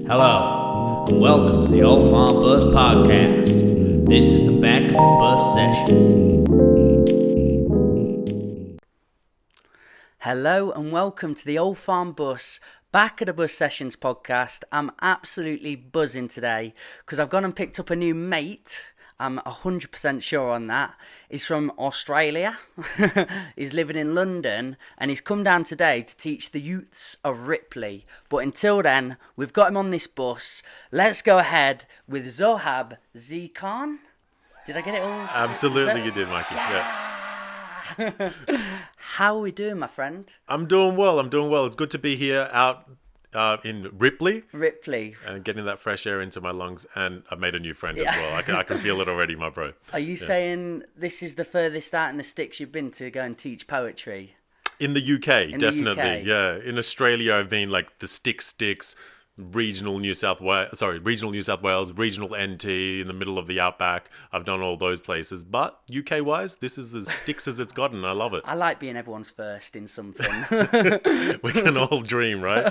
Hello, and welcome to the Old Farm Bus Podcast. This is the back of the bus session. Hello and welcome to the Old Farm Bus Back of the Bus Sessions podcast. I'm absolutely buzzing today because I've gone and picked up a new mate. I'm 100% sure on that. He's from Australia. He's living in London and he's come down today to teach the youths of Ripley. But until then, we've got him on this bus. Let's go ahead with Zohab Zee Khan. Did I get it all? Absolutely, you did, Mikey. Yeah. How are we doing, my friend? I'm doing well. It's good to be here out in Ripley and getting that fresh air into my lungs. And I've made a new friend as well. I can feel it already, my bro. Are you saying this is the furthest out in the sticks you've been to go and teach poetry? In the UK, definitely. The UK. Yeah. In Australia, I've been like the sticks, regional New South Wales, regional NT in the middle of the outback. I've done all those places, but UK wise, this is as sticks as it's gotten. I love it. I like being everyone's first in something. We can all dream, right?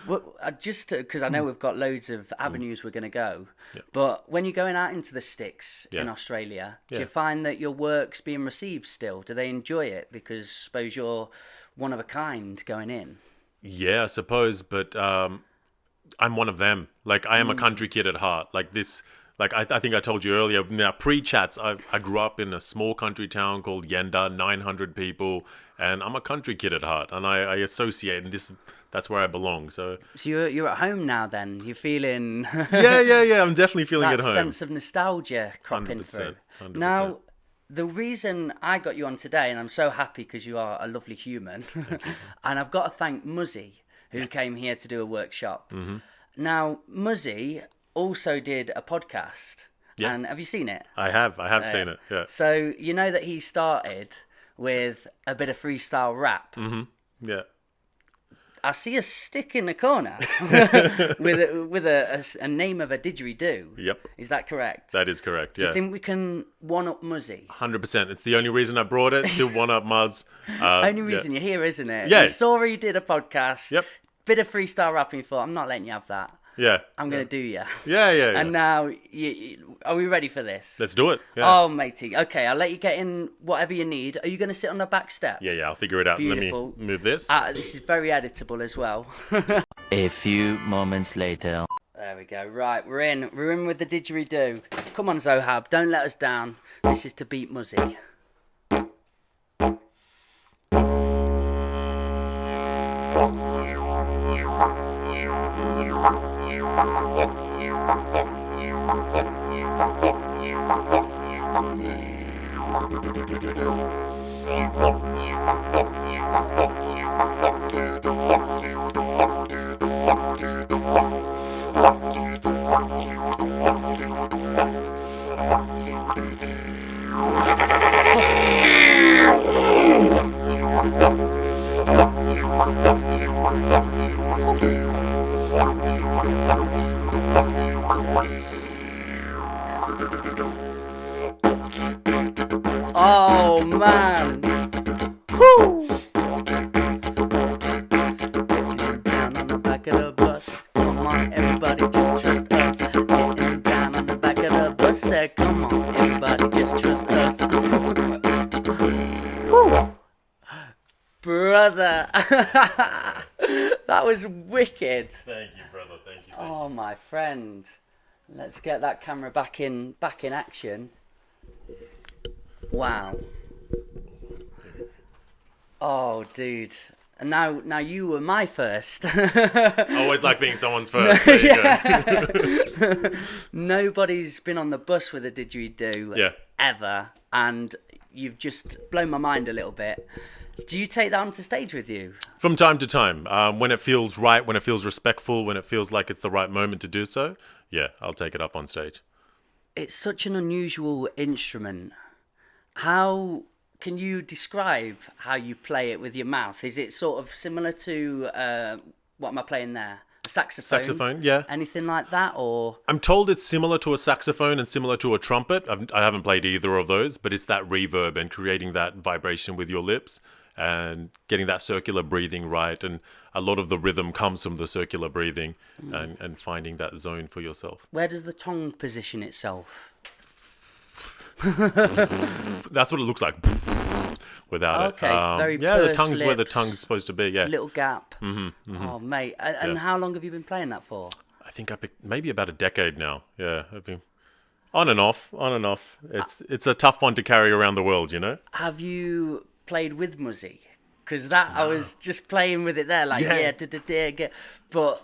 Well, just because I know we've got loads of avenues we're going to go, Yeah. but when you're going out into the sticks in Yeah. Australia, do Yeah. you find that your work's being received still? Do they enjoy it? Because I suppose you're one of a kind going in. Yeah, I suppose, but I'm one of them. Like, I am a country kid at heart. Like this, like I think I told you earlier, in our pre-chats, I grew up in a small country town called Yenda, 900 people, and I'm a country kid at heart, and I associate, and that's where I belong. So you're at home now then? You're feeling... yeah, I'm definitely feeling that at home. sense of nostalgia cropping 100%, through. 100%. Now, the reason I got you on today, and I'm so happy because you are a lovely human, and I've got to thank Muzzy, who came here to do a workshop. Mm-hmm. Now, Muzzy also did a podcast. Yeah. And have you seen it? I have seen it, yeah. So, you know that he started with a bit of freestyle rap. Mm-hmm. Yeah. I see a stick in the corner with a name of a didgeridoo. Yep. Is that correct? That is correct, Do yeah. you think we can one-up Muzzy? 100%. It's the only reason I brought it, to one-up Muzz. Only reason you're here, isn't it? Yeah. You saw he did a podcast. Yep. Bit of freestyle rapping. Thought, I'm not letting you have that. Yeah. I'm going to do you. Yeah. And now, are we ready for this? Let's do it. Yeah. Oh, matey. Okay, I'll let you get in whatever you need. Are you going to sit on the back step? Yeah, I'll figure it out. Beautiful. Let me move this. This is very editable as well. A few moments later. There we go. Right, we're in. We're in with the didgeridoo. Come on, Zohab. Don't let us down. This is to beat Muzzy. Oh, man. Woo! Down on the back of the bus. Come on, everybody, just trust us. Getting down on the back of the bus. Say, come on, everybody, just trust us. Woo! Brother. That was wicked. Thank you, brother. Thank you. Oh, my friend. Let's get that camera back in action. Wow. Oh, dude. And now you were my first. I always like being someone's first. There you go. Nobody's been on the bus with a didgeridoo ever, and you've just blown my mind a little bit. Do you take that onto stage with you? From time to time, when it feels right, when it feels respectful, when it feels like it's the right moment to do so, yeah, I'll take it up on stage. It's such an unusual instrument. How can you describe how you play it with your mouth? Is it sort of similar to what am I playing there? A saxophone? Saxophone, yeah. Anything like that, or? I'm told it's similar to a saxophone and similar to a trumpet. I haven't played either of those, but it's that reverb and creating that vibration with your lips. and getting that circular breathing right. And a lot of the rhythm comes from the circular breathing and finding that zone for yourself. Where does the tongue position itself? That's what it looks like without Okay, it. very the pursed tongue's where the lips, tongue's supposed to be. Yeah. Little gap. Oh, mate. And how long have you been playing that for? I think I picked maybe about a decade now. Yeah, I've been on and off. It's a tough one to carry around the world, you know. Have you played with Muzzy? Because I was just playing with it there, like but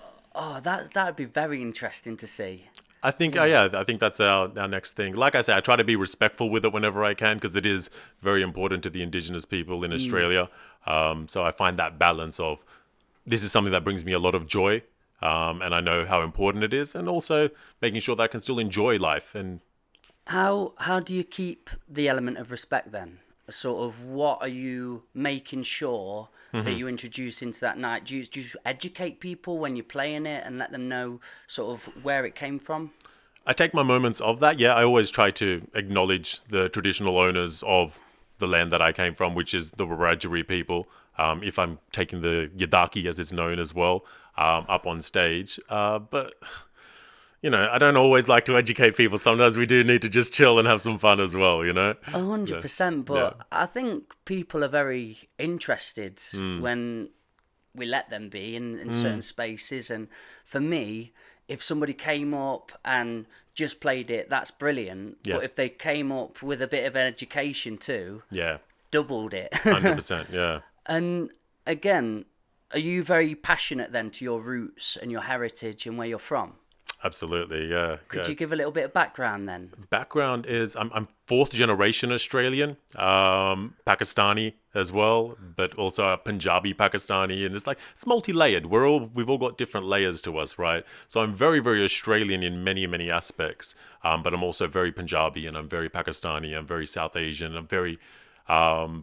that'd be very interesting to see. I think I think that's our next thing. Like I say, I try to be respectful with it whenever I can, because it is very important to the Indigenous people in Australia. So I find that balance of this is something that brings me a lot of joy, and I know how important it is, and also making sure that I can still enjoy life. And how do you keep the element of respect then? Sort of, what are you making sure that you introduce into that night? Do you educate people when you're playing it and let them know sort of where it came from? I take my moments of that. Yeah, I always try to acknowledge the traditional owners of the land that I came from, which is the Wiradjuri people. If I'm taking the Yadaki, as it's known as well, up on stage. But, you know, I don't always like to educate people. Sometimes we do need to just chill and have some fun as well, you know? 100%. But I think people are very interested when we let them be in certain spaces. And for me, if somebody came up and just played it, that's brilliant. Yeah. But if they came up with a bit of education too, doubled it. 100%, yeah. And again, are you very passionate then to your roots and your heritage and where you're from? Absolutely, yeah. Could you give a little bit of background then? Background is I'm fourth generation Australian, Pakistani as well, but also a Punjabi Pakistani, and it's multi-layered. We've all got different layers to us, right? So I'm very, very Australian in many, many aspects, but I'm also very Punjabi, and I'm very Pakistani, I'm very South Asian, I'm very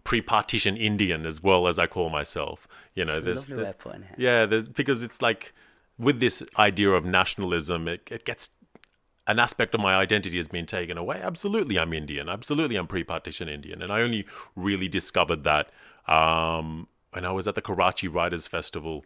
pre-partition Indian as well, as I call myself. You know, That's a lovely way of putting it. Yeah, because it's like, with this idea of nationalism, it gets an aspect of my identity has been taken away. Absolutely, I'm Indian. Absolutely, I'm pre-partition Indian. And I only really discovered that when I was at the Karachi Writers Festival,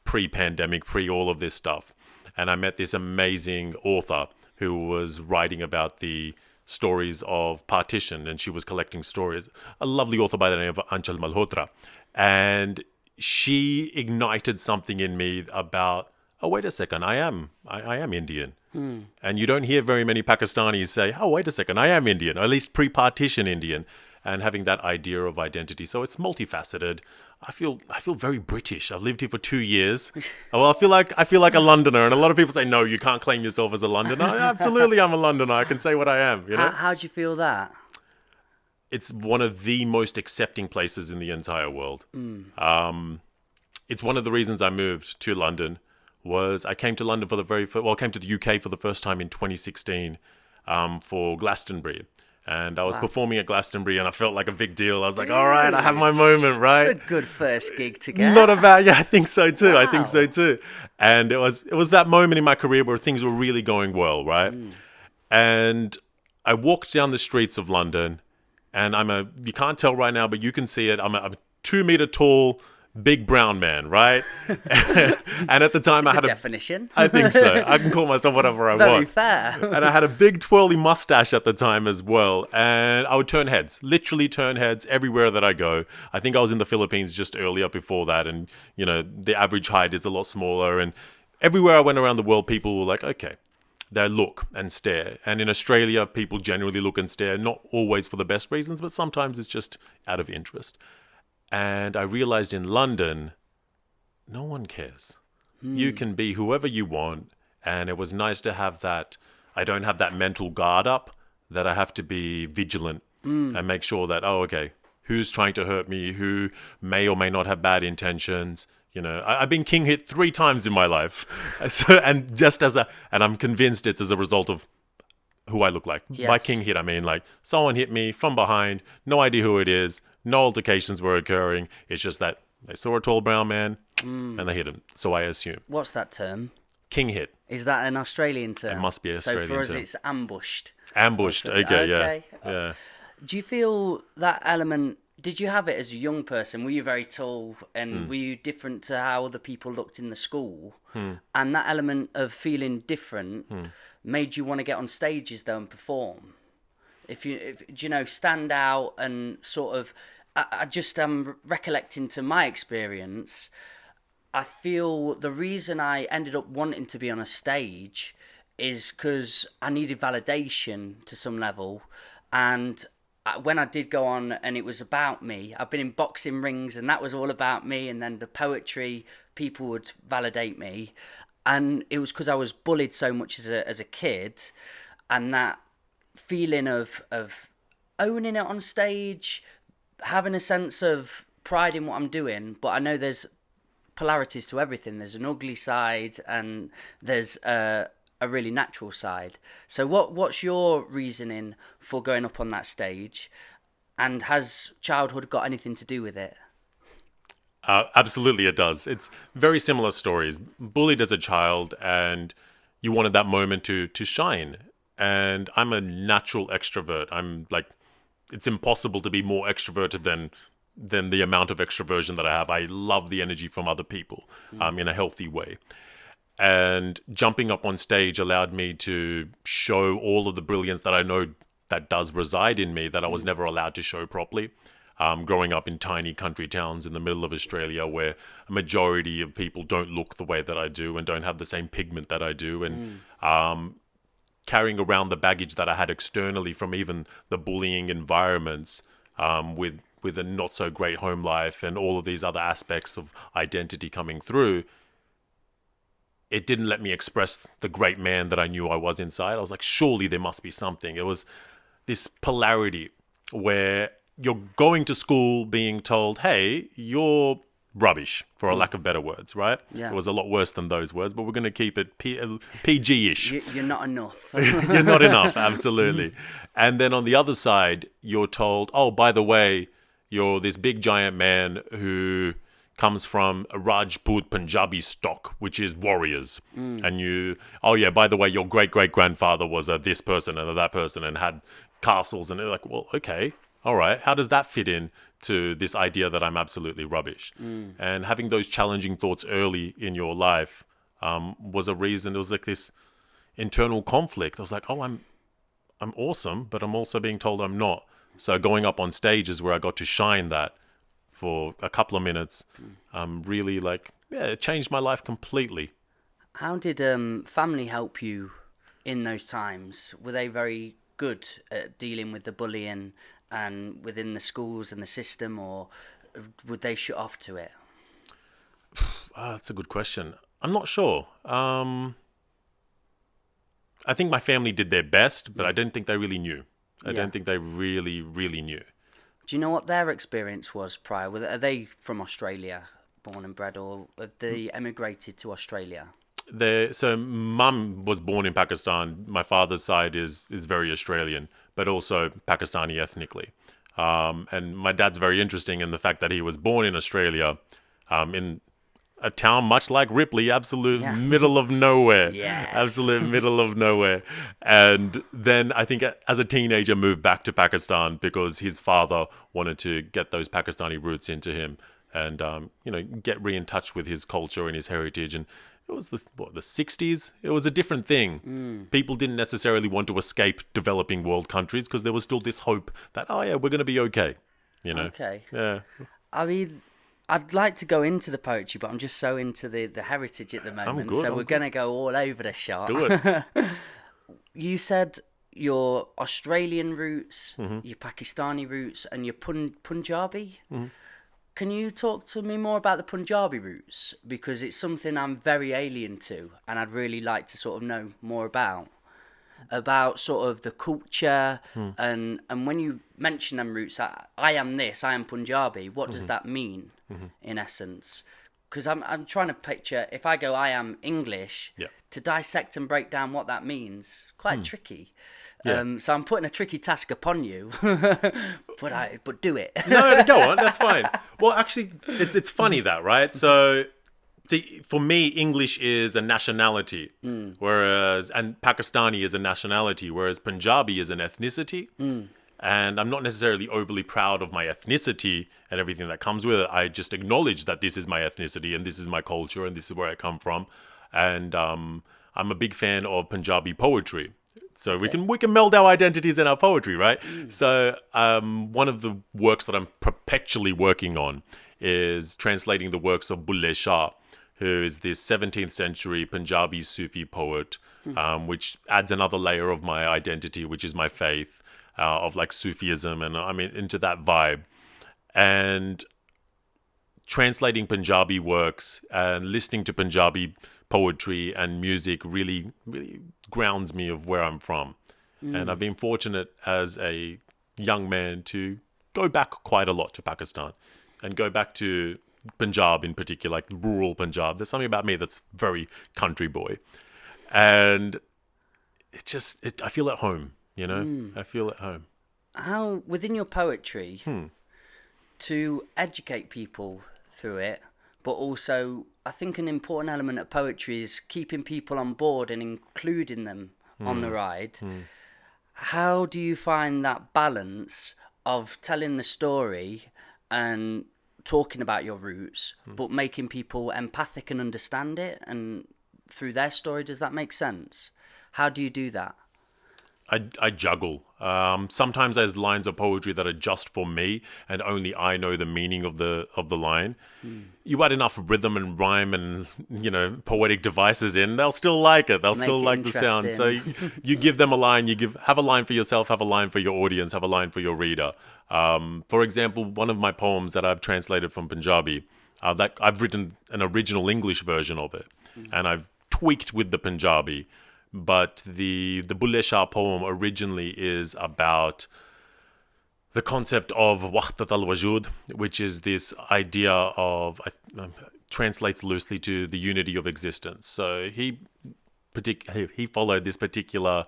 pre-pandemic, pre all of this stuff. And I met this amazing author who was writing about the stories of partition, and she was collecting stories. A lovely author by the name of Anchal Malhotra. And she ignited something in me about, oh, wait a second, I am Indian. And you don't hear very many Pakistanis say, oh, wait a second, I am Indian, or at least pre-partition Indian, and having that idea of identity. So it's multifaceted. I feel very British. I've lived here for 2 years. Well, I feel like a Londoner, and a lot of people say, no, you can't claim yourself as a Londoner. Absolutely, I'm a Londoner. I can say what I am, you know? How do you feel that? It's one of the most accepting places in the entire world. It's one of the reasons I moved to London. Was I came to London for the came to the UK for the first time in 2016 for Glastonbury. And I was performing at Glastonbury, and I felt like a big deal. I was like, all right, I have my moment, right? It's a good first gig to get. Not a bad, yeah, I think so too. Wow. I think so too. And it was that moment in my career where things were really going well, right? And I walked down the streets of London, and you can't tell right now, but you can see it. I'm a 2 meter tall, big brown man, right? And at the time, I had a definition. I think so. I can call myself whatever I want. Very fair. And I had a big twirly mustache at the time as well. And I would turn heads, literally turn heads everywhere that I go. I think I was in the Philippines just earlier before that. And, you know, the average height is a lot smaller. And everywhere I went around the world, people were like, okay. They look and stare. And in Australia, people generally look and stare, not always for the best reasons, but sometimes it's just out of interest. And I realized in London, no one cares. You can be whoever you want. And it was nice to have that. I don't have that mental guard up, that I have to be vigilant and make sure that, oh, okay, who's trying to hurt me, who may or may not have bad intentions. You know, I've been king hit 3 times in my life. And I'm convinced it's as a result of who I look like. Yes. By king hit, I mean like someone hit me from behind, no idea who it is, no altercations were occurring. It's just that they saw a tall brown man and they hit him. So I assume. What's that term? King hit. Is that an Australian term? It must be an Australian term. So for us, it's ambushed. Ambushed. Okay, Okay. yeah. Do you feel that element Did you have it as a young person? Were you very tall, and were you different to how other people looked in the school? And that element of feeling different made you want to get on stages though and perform. If you know, stand out and sort of. I just am recollecting to my experience. I feel the reason I ended up wanting to be on a stage is because I needed validation to some level, and when I did go on and it was about me, I've been in boxing rings and that was all about me, and then the poetry, people would validate me, and it was because I was bullied so much as a kid, and that feeling of owning it on stage, having a sense of pride in what I'm doing. But I know there's polarities to everything. There's an ugly side and there's a really natural side. So what's your reasoning for going up on that stage, and has childhood got anything to do with it? Absolutely, it does. It's very similar stories. Bullied as a child, and you wanted that moment to shine. And I'm a natural extrovert. I'm like, it's impossible to be more extroverted than the amount of extroversion that I have. I love the energy from other people in a healthy way. And jumping up on stage allowed me to show all of the brilliance that I know that does reside in me that I was never allowed to show properly. Growing up in tiny country towns in the middle of Australia, where a majority of people don't look the way that I do and don't have the same pigment that I do, and carrying around the baggage that I had externally from even the bullying environments, with a not so great home life and all of these other aspects of identity coming through, it didn't let me express the great man that I knew I was inside. I was like, surely there must be something. It was this polarity where you're going to school being told, hey, you're rubbish, for a lack of better words, right? Yeah. It was a lot worse than those words, but we're going to keep it PG-ish. You're not enough. You're not enough, absolutely. And then on the other side, you're told, oh, by the way, you're this big giant man who comes from a Rajput Punjabi stock, which is warriors. And you, oh yeah, by the way, your great-great-grandfather was this person and that person and had castles. And they're like, well, okay, all right. How does that fit in to this idea that I'm absolutely rubbish? And having those challenging thoughts early in your life was a reason. It was like this internal conflict. I was like, oh, I'm awesome, but I'm also being told I'm not. So going up on stage is where I got to shine that for a couple of minutes. Really, like, yeah, it changed my life completely. How did family help you in those times? Were they very good at dealing with the bullying and within the schools and the system, or would they shut off to it? That's a good question. I'm not sure. I think my family did their best, but I don't think they really knew. I don't think they really, really knew. Do you know what their experience was prior? Are they from Australia, born and bred, or have they emigrated to Australia? So mum was born in Pakistan. My father's side is very Australian, but also Pakistani ethnically. And my dad's very interesting in the fact that he was born in Australia, in a town much like Ripley, absolute middle of nowhere. Yes. Absolute middle of nowhere. And then I think as a teenager moved back to Pakistan because his father wanted to get those Pakistani roots into him and, get in touch with his culture and his heritage. And it was the 60s. It was a different thing. People didn't necessarily want to escape developing world countries because there was still this hope that, oh yeah, we're going to be okay. Okay. Yeah. I mean, I'd like to go into the poetry, but I'm just so into the heritage at the moment. We're going to go all over the shop. Do it. You said your Australian roots, your Pakistani roots, and your Punjabi. Can you talk to me more about the Punjabi roots? Because it's something I'm very alien to, and I'd really like to sort of know more about sort of the culture, and when you mention them roots, I am this, I am Punjabi. What does that mean, in essence? Because I'm trying to picture, if I go I am English, to dissect and break down what that means, quite tricky. Yeah. So I'm putting a tricky task upon you, but do it. No, go on. That's fine. Well, actually, it's funny that, right? So, for me, English is a nationality, and Pakistani is a nationality, whereas Punjabi is an ethnicity. And I'm not necessarily overly proud of my ethnicity and everything that comes with it. I just acknowledge that this is my ethnicity and this is my culture and this is where I come from. And I'm a big fan of Punjabi poetry. So we can meld our identities in our poetry, right? So one of the works that I'm perpetually working on is translating the works of Bulle Shah, who is this 17th century Punjabi Sufi poet, which adds another layer of my identity, which is my faith, of like Sufism, and I'm into that vibe. And translating Punjabi works and listening to Punjabi poetry and music really, really grounds me of where I'm from. And I've been fortunate as a young man to go back quite a lot to Pakistan and go back to Punjab in particular, like rural Punjab. There's something about me that's very country boy. And I feel at home, you know? I feel at home. How, within your poetry, to educate people through it, but also I think an important element of poetry is keeping people on board and including them on the ride. How do you find that balance of telling the story and talking about your roots, but making people empathic and understand it and through their story? Does that make sense? How do you do that? I juggle. Sometimes there's lines of poetry that are just for me, and only I know the meaning of the line. You add enough rhythm and rhyme and poetic devices in, they'll still like it. They'll still like the sound. So you give them a line. Have a line for yourself. Have a line for your audience. Have a line for your reader. For example, one of my poems that I've translated from Punjabi, that I've written an original English version of it, and I've tweaked with the Punjabi. But the Bulle Shah poem originally is about the concept of Wahdat al-Wujud, which is this idea of, translates loosely to the unity of existence. So he followed this particular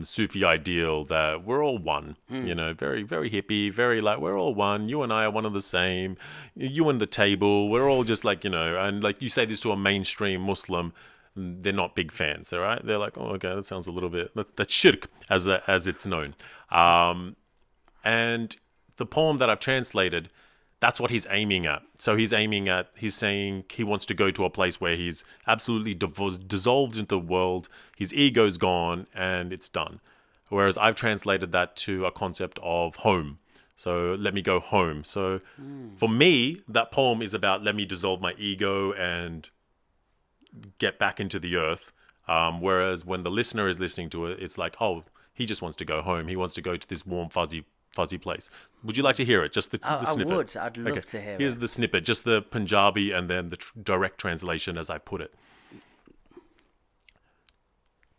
Sufi ideal that we're all one, very, very hippie, very like, we're all one. You and I are one and the same. You and the table, we're all just like, and like you say this to a mainstream Muslim, they're not big fans, all right? They're like, oh, okay, that sounds a little bit... That's shirk, as it's known. And the poem that I've translated, that's what he's aiming at. So he's saying he wants to go to a place where he's absolutely dissolved into the world, his ego's gone, and it's done. Whereas I've translated that to a concept of home. So let me go home. So for me, that poem is about let me dissolve my ego and get back into the earth, whereas when the listener is listening to it, it's like, oh, he just wants to go home. He wants to go to this warm, fuzzy place. Would you like to hear it? Just the snippet? I would. I'd love to hear it. Here's the snippet, just the Punjabi and then the direct translation as I put it.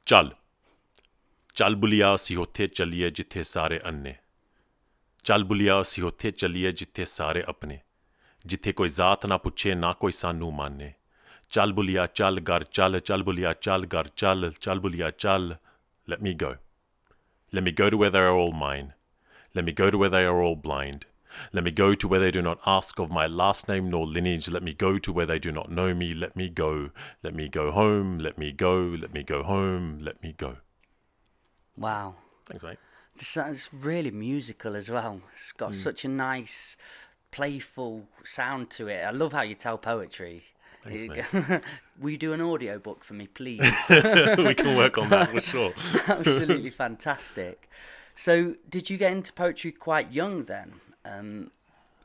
Chal buliya si hote chaliye jithe sare anne. Chal buliya si hote chaliye jithe sare apne. Jithe koi zaat na puche na koi sanu manne. Chal buliya chal gar chal, chal buliya chal gar chal, chal buliya chal. Let me go. Let me go to where they are all mine. Let me go to where they are all blind. Let me go to where they do not ask of my last name nor lineage. Let me go to where they do not know me. Let me go. Let me go home. Let me go. Let me go home. Let me go. Wow. Thanks, mate. It's really musical as well. It's got such a nice, playful sound to it. I love how you tell poetry. Thanks, mate. Will you do an audio book for me, please? We can work on that for sure. Absolutely fantastic. So, did you get into poetry quite young then?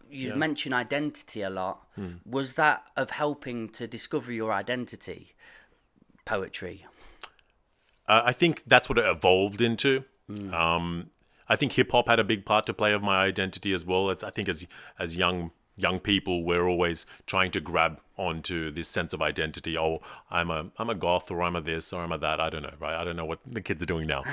You mentioned identity a lot. Was that of helping to discover your identity, poetry? I think that's what it evolved into. I think hip hop had a big part to play of my identity as well. I think as young people, we're always trying to grab onto this sense of identity. Oh, I'm a goth, or I'm a this, or I'm a that. I don't know, right? I don't know what the kids are doing now.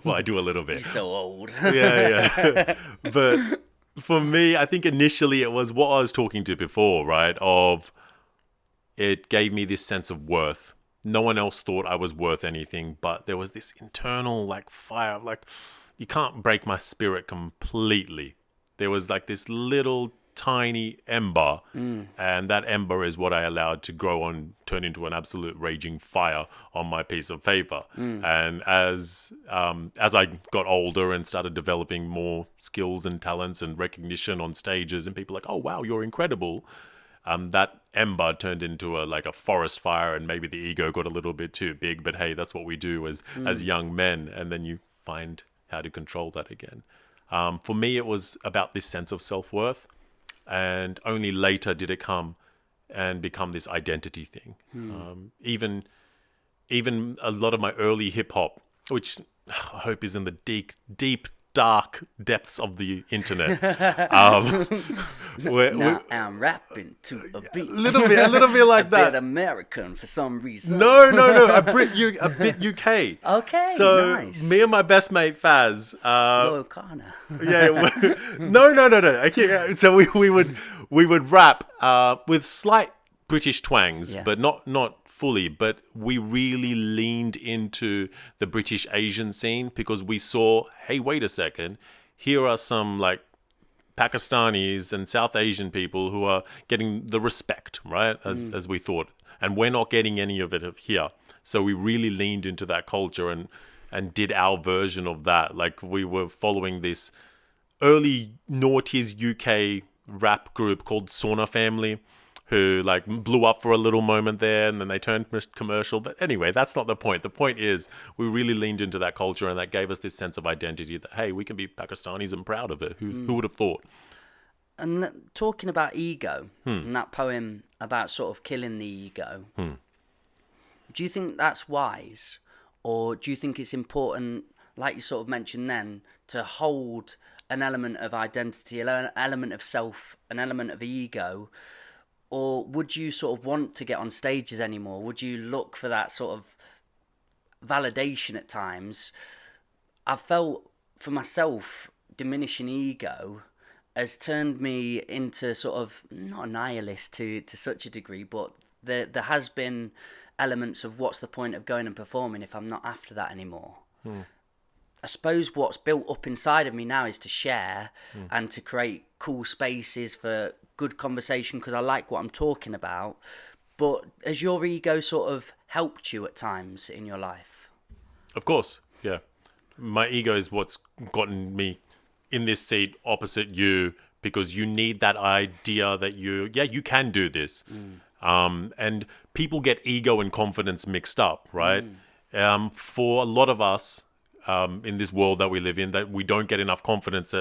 Well, I do a little bit. You're so old. Yeah. But for me, I think initially it was what I was talking to before, right? It gave me this sense of worth. No one else thought I was worth anything, but there was this internal like fire, like you can't break my spirit completely. There was like this little tiny ember, and that ember is what I allowed to grow on, turn into an absolute raging fire on my piece of paper. And as I got older and started developing more skills and talents and recognition on stages, and people like, oh wow, you're incredible, that ember turned into a forest fire, and maybe the ego got a little bit too big. But hey, that's what we do as young men, and then you find how to control that again. For me, it was about this sense of self-worth, and only later did it come and become this identity thing. Even a lot of my early hip-hop, which I hope is in the deep, dark depths of the internet. Now I'm rapping to a beat. A little bit like that. Bit American for some reason. No, a bit UK. Okay, so nice. me and my best mate Faz. Loyal Kana. Yeah. No. Okay, so we would rap with slight British twangs, but not fully. But we really leaned into the British Asian scene because we saw, hey, wait a second, here are some like Pakistanis and South Asian people who are getting the respect, right, as we thought, and we're not getting any of it here. So we really leaned into that culture and did our version of that. Like we were following this early noughties UK rap group called Sauna Family, who like blew up for a little moment there, and then they turned commercial. But anyway, that's not the point. The point is we really leaned into that culture, and that gave us this sense of identity that, hey, we can be Pakistanis and proud of it. Who would have thought? And talking about ego, and that poem about sort of killing the ego, do you think that's wise? Or do you think it's important, like you sort of mentioned then, to hold an element of identity, an element of self, an element of ego? Or would you sort of want to get on stages anymore? Would you look for that sort of validation at times? I felt for myself, diminishing ego has turned me into sort of, not a nihilist to such a degree, but there has been elements of what's the point of going and performing if I'm not after that anymore. I suppose what's built up inside of me now is to share and to create cool spaces for good conversation because I like what I'm talking about. But has your ego sort of helped you at times in your life? Of course, yeah. My ego is what's gotten me in this seat opposite you, because you need that idea that you can do this. And people get ego and confidence mixed up, right? For a lot of us in this world that we live in, that we don't get enough confidence,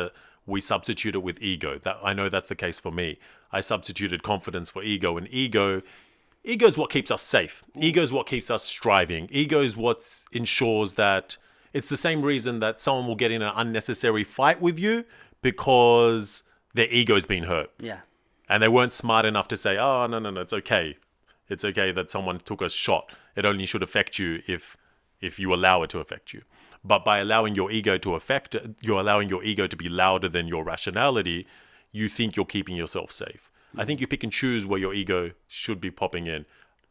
we substitute it with ego. That I know that's the case for me. I substituted confidence for ego, and ego is what keeps us safe. Ego is what keeps us striving. Ego is what ensures that it's the same reason that someone will get in an unnecessary fight with you because their ego's been hurt. Yeah. And they weren't smart enough to say, oh, no, it's okay. It's okay that someone took a shot. It only should affect you if you allow it to affect you. But by allowing your ego to affect it, you're allowing your ego to be louder than your rationality, you think you're keeping yourself safe. I think you pick and choose where your ego should be popping in.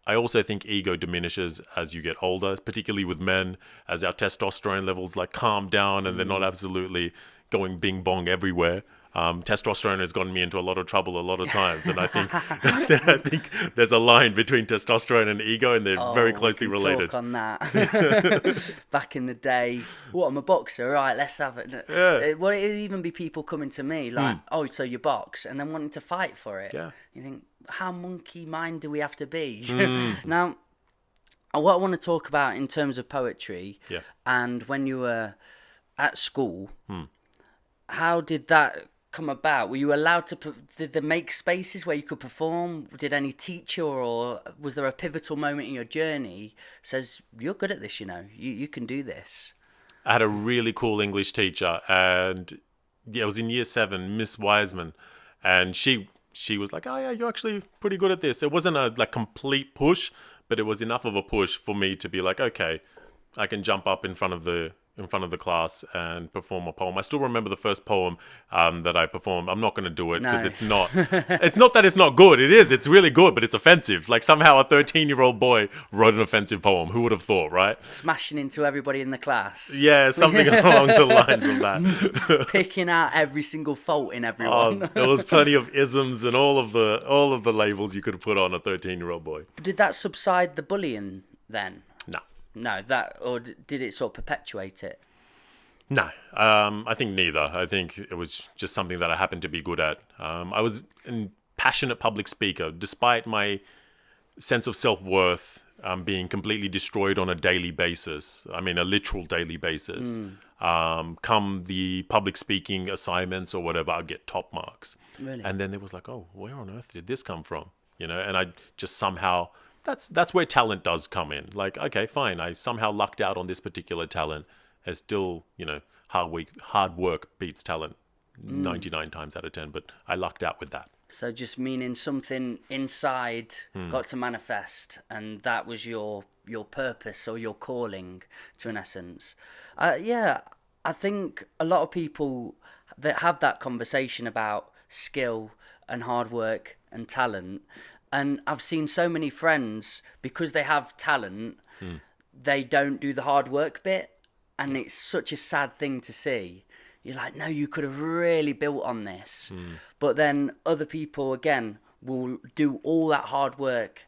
I also think ego diminishes as you get older, particularly with men, as our testosterone levels like calm down and they're not absolutely going bing bong everywhere. Testosterone has gotten me into a lot of trouble a lot of times, and I think there's a line between testosterone and ego, and they're very closely related. Talk on that. Back in the day, what, I'm a boxer, right? Let's have it. Yeah. Well, it'd even be people coming to me like, "Oh, so you box," and then wanting to fight for it. Yeah. You think, how monkey mind do we have to be? Now, what I want to talk about in terms of poetry, and when you were at school, how did that come about? Were you allowed to did they make spaces where you could perform? Did any teacher, or was there a pivotal moment in your journey says, you're good at this, you can do this? I had a really cool English teacher, and it was in year 7, Miss Wiseman, and she was like, oh yeah, you're actually pretty good at this. It wasn't a complete push, but it was enough of a push for me to be like, okay, I can jump up in front of in front of the class and perform a poem. I still remember the first poem that I performed. I'm not going to do it because No. it's not. It's not that it's not good. It is. It's really good, but it's offensive. Like somehow a 13-year-old boy wrote an offensive poem. Who would have thought, right? Smashing into everybody in the class. Yeah, something along the lines of that. Picking out every single fault in everyone. There was plenty of isms and all of the labels you could put on a 13-year-old boy. Did that subside the bullying then? No. No, that, or did it sort of perpetuate it? No, I think neither. I think it was just something that I happened to be good at. I was a passionate public speaker, despite my sense of self-worth being completely destroyed on a daily basis. I mean, a literal daily basis. Come the public speaking assignments or whatever, I'd get top marks. Really? And then it was like, oh, where on earth did this come from? You know, and I just somehow... That's where talent does come in. Like, okay, fine. I somehow lucked out on this particular talent. It's still, you know, hard work beats talent 99 times out of 10. But I lucked out with that. So just meaning something inside got to manifest, and that was your purpose or your calling, to an essence. Yeah, I think a lot of people that have that conversation about skill and hard work and talent. And I've seen so many friends, because they have talent, they don't do the hard work bit. And it's such a sad thing to see. You're like, no, you could have really built on this. But then other people, again, will do all that hard work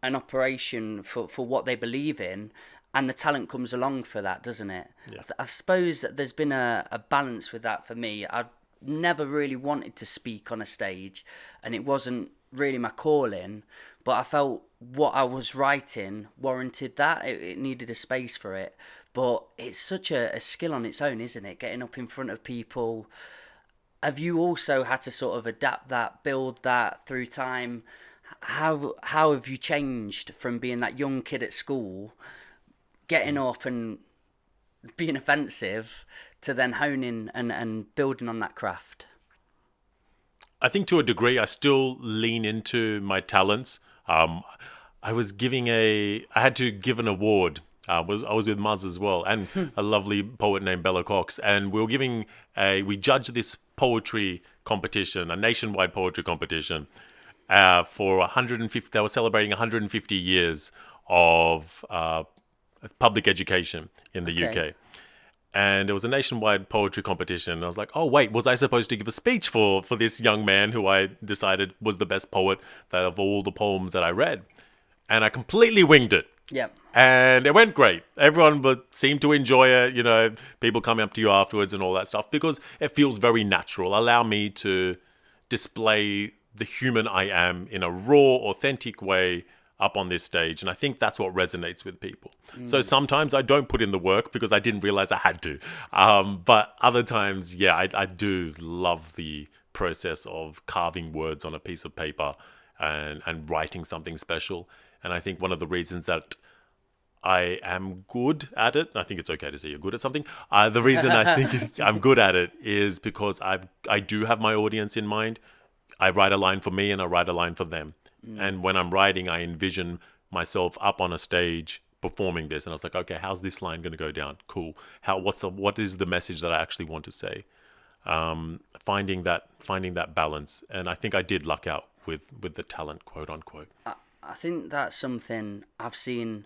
and operation for what they believe in. And the talent comes along for that, doesn't it? Yeah. I suppose that there's been a balance with that for me. I've never really wanted to speak on a stage, and it wasn't really my calling, but I felt what I was writing warranted that. It needed a space for it. But it's such a skill on its own, isn't it? Getting up in front of people. Have you also had to sort of adapt that, build that through time? How have you changed from being that young kid at school, getting up and being offensive, to then honing and building on that craft? I think to a degree, I still lean into my talents. I had to give an award. I was with Muzz as well, and a lovely poet named Bella Cox, and we judged this poetry competition, a nationwide poetry competition, for 150. They were celebrating 150 years of public education in the UK. And it was a nationwide poetry competition. And I was like, oh, wait, was I supposed to give a speech for this young man who I decided was the best poet of all the poems that I read? And I completely winged it. Yeah. And it went great. Everyone seemed to enjoy it. You know, people coming up to you afterwards and all that stuff, because it feels very natural. Allow me to display the human I am in a raw, authentic way up on this stage, and I think that's what resonates with people. So sometimes I don't put in the work because I didn't realize I had to, but other times, yeah, I do love the process of carving words on a piece of paper and writing something special. And I think one of the reasons that I am good at it, I think it's okay to say you're good at something, the reason I think I'm good at it is because I do have my audience in mind. I write a line for me and I write a line for them. And when I'm writing, I envision myself up on a stage performing this. And I was like, okay, how's this line going to go down? Cool. What is the message that I actually want to say? Finding that balance. And I think I did luck out with the talent, quote unquote. I think that's something I've seen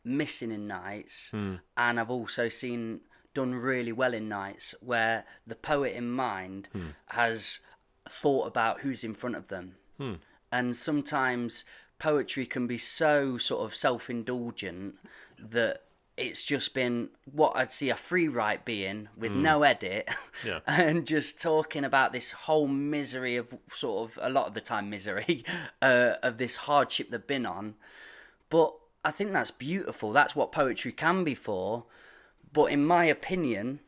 missing in nights. And I've also seen done really well in nights, where the poet in mind has thought about who's in front of them. And sometimes poetry can be so sort of self-indulgent that it's just been what I'd see a free write being with no edit, and just talking about this whole misery of sort of, a lot of the time misery, of this hardship they've been on. But I think that's beautiful. That's what poetry can be for. But in my opinion,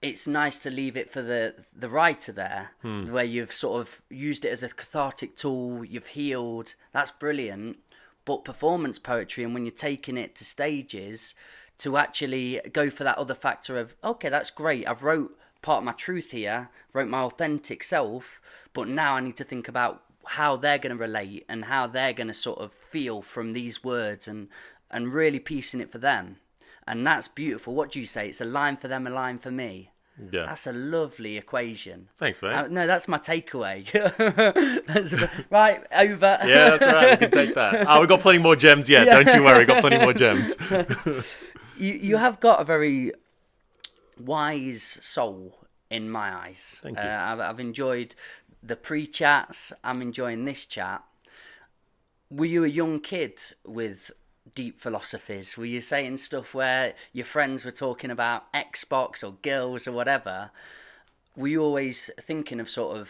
it's nice to leave it for the writer there, where you've sort of used it as a cathartic tool, you've healed. That's brilliant. But performance poetry, and when you're taking it to stages, to actually go for that other factor of, okay, that's great, I've wrote part of my truth here, wrote my authentic self, but now I need to think about how they're going to relate and how they're going to sort of feel from these words, and really piecing it for them. And that's beautiful. What do you say? It's a line for them, a line for me. Yeah. That's a lovely equation. Thanks, mate. No, that's my takeaway. Right, over. Yeah, that's right. We can take that. Oh, we've got plenty more gems yet. Don't you worry. We've got plenty more gems. You have got a very wise soul in my eyes. Thank you. I've enjoyed the pre-chats. I'm enjoying this chat. Were you a young kid with deep philosophies? Were you saying stuff where your friends were talking about Xbox or girls or whatever? Were you always thinking of sort of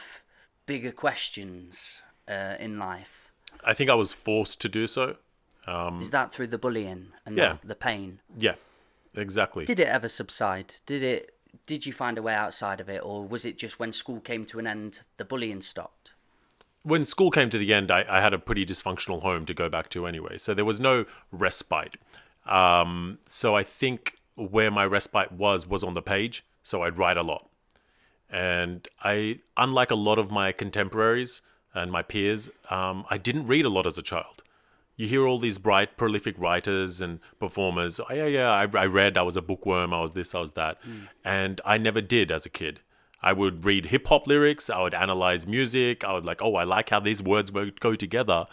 bigger questions in life? I think I was forced to do so. Is that through the bullying and Yeah. the pain? Yeah, exactly. Did it ever subside? Did you find a way outside of it, or was it just when school came to an end, the bullying stopped? When school came to the end, I had a pretty dysfunctional home to go back to anyway. So there was no respite. So I think where my respite was on the page. So I'd write a lot. And unlike a lot of my contemporaries and my peers, I didn't read a lot as a child. You hear all these bright, prolific writers and performers. Oh, yeah, I read, I was a bookworm, I was this, I was that. And I never did as a kid. I would read hip-hop lyrics, I would analyze music, I would I like how these words go together.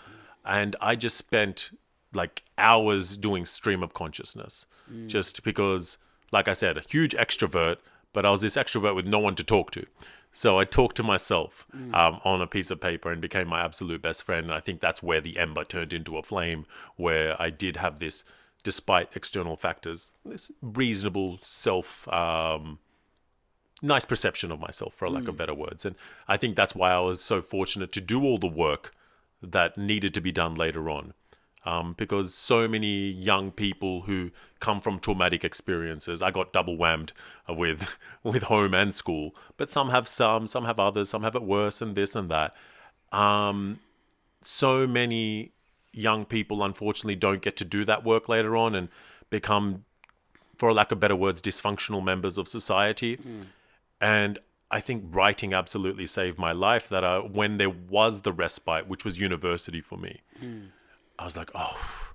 And I just spent like hours doing stream of consciousness. Just because, like I said, a huge extrovert, but I was this extrovert with no one to talk to. So I talked to myself on a piece of paper and became my absolute best friend. And I think that's where the ember turned into a flame, where I did have this, despite external factors, this reasonable nice perception of myself, for lack of better words. And I think that's why I was so fortunate to do all the work that needed to be done later on. Because so many young people who come from traumatic experiences, I got double whammed with home and school, but some have others, some have it worse and this and that. So many young people, unfortunately, don't get to do that work later on and become, for lack of better words, dysfunctional members of society. And I think writing absolutely saved my life, that when there was the respite, which was university for me, I was like, oh,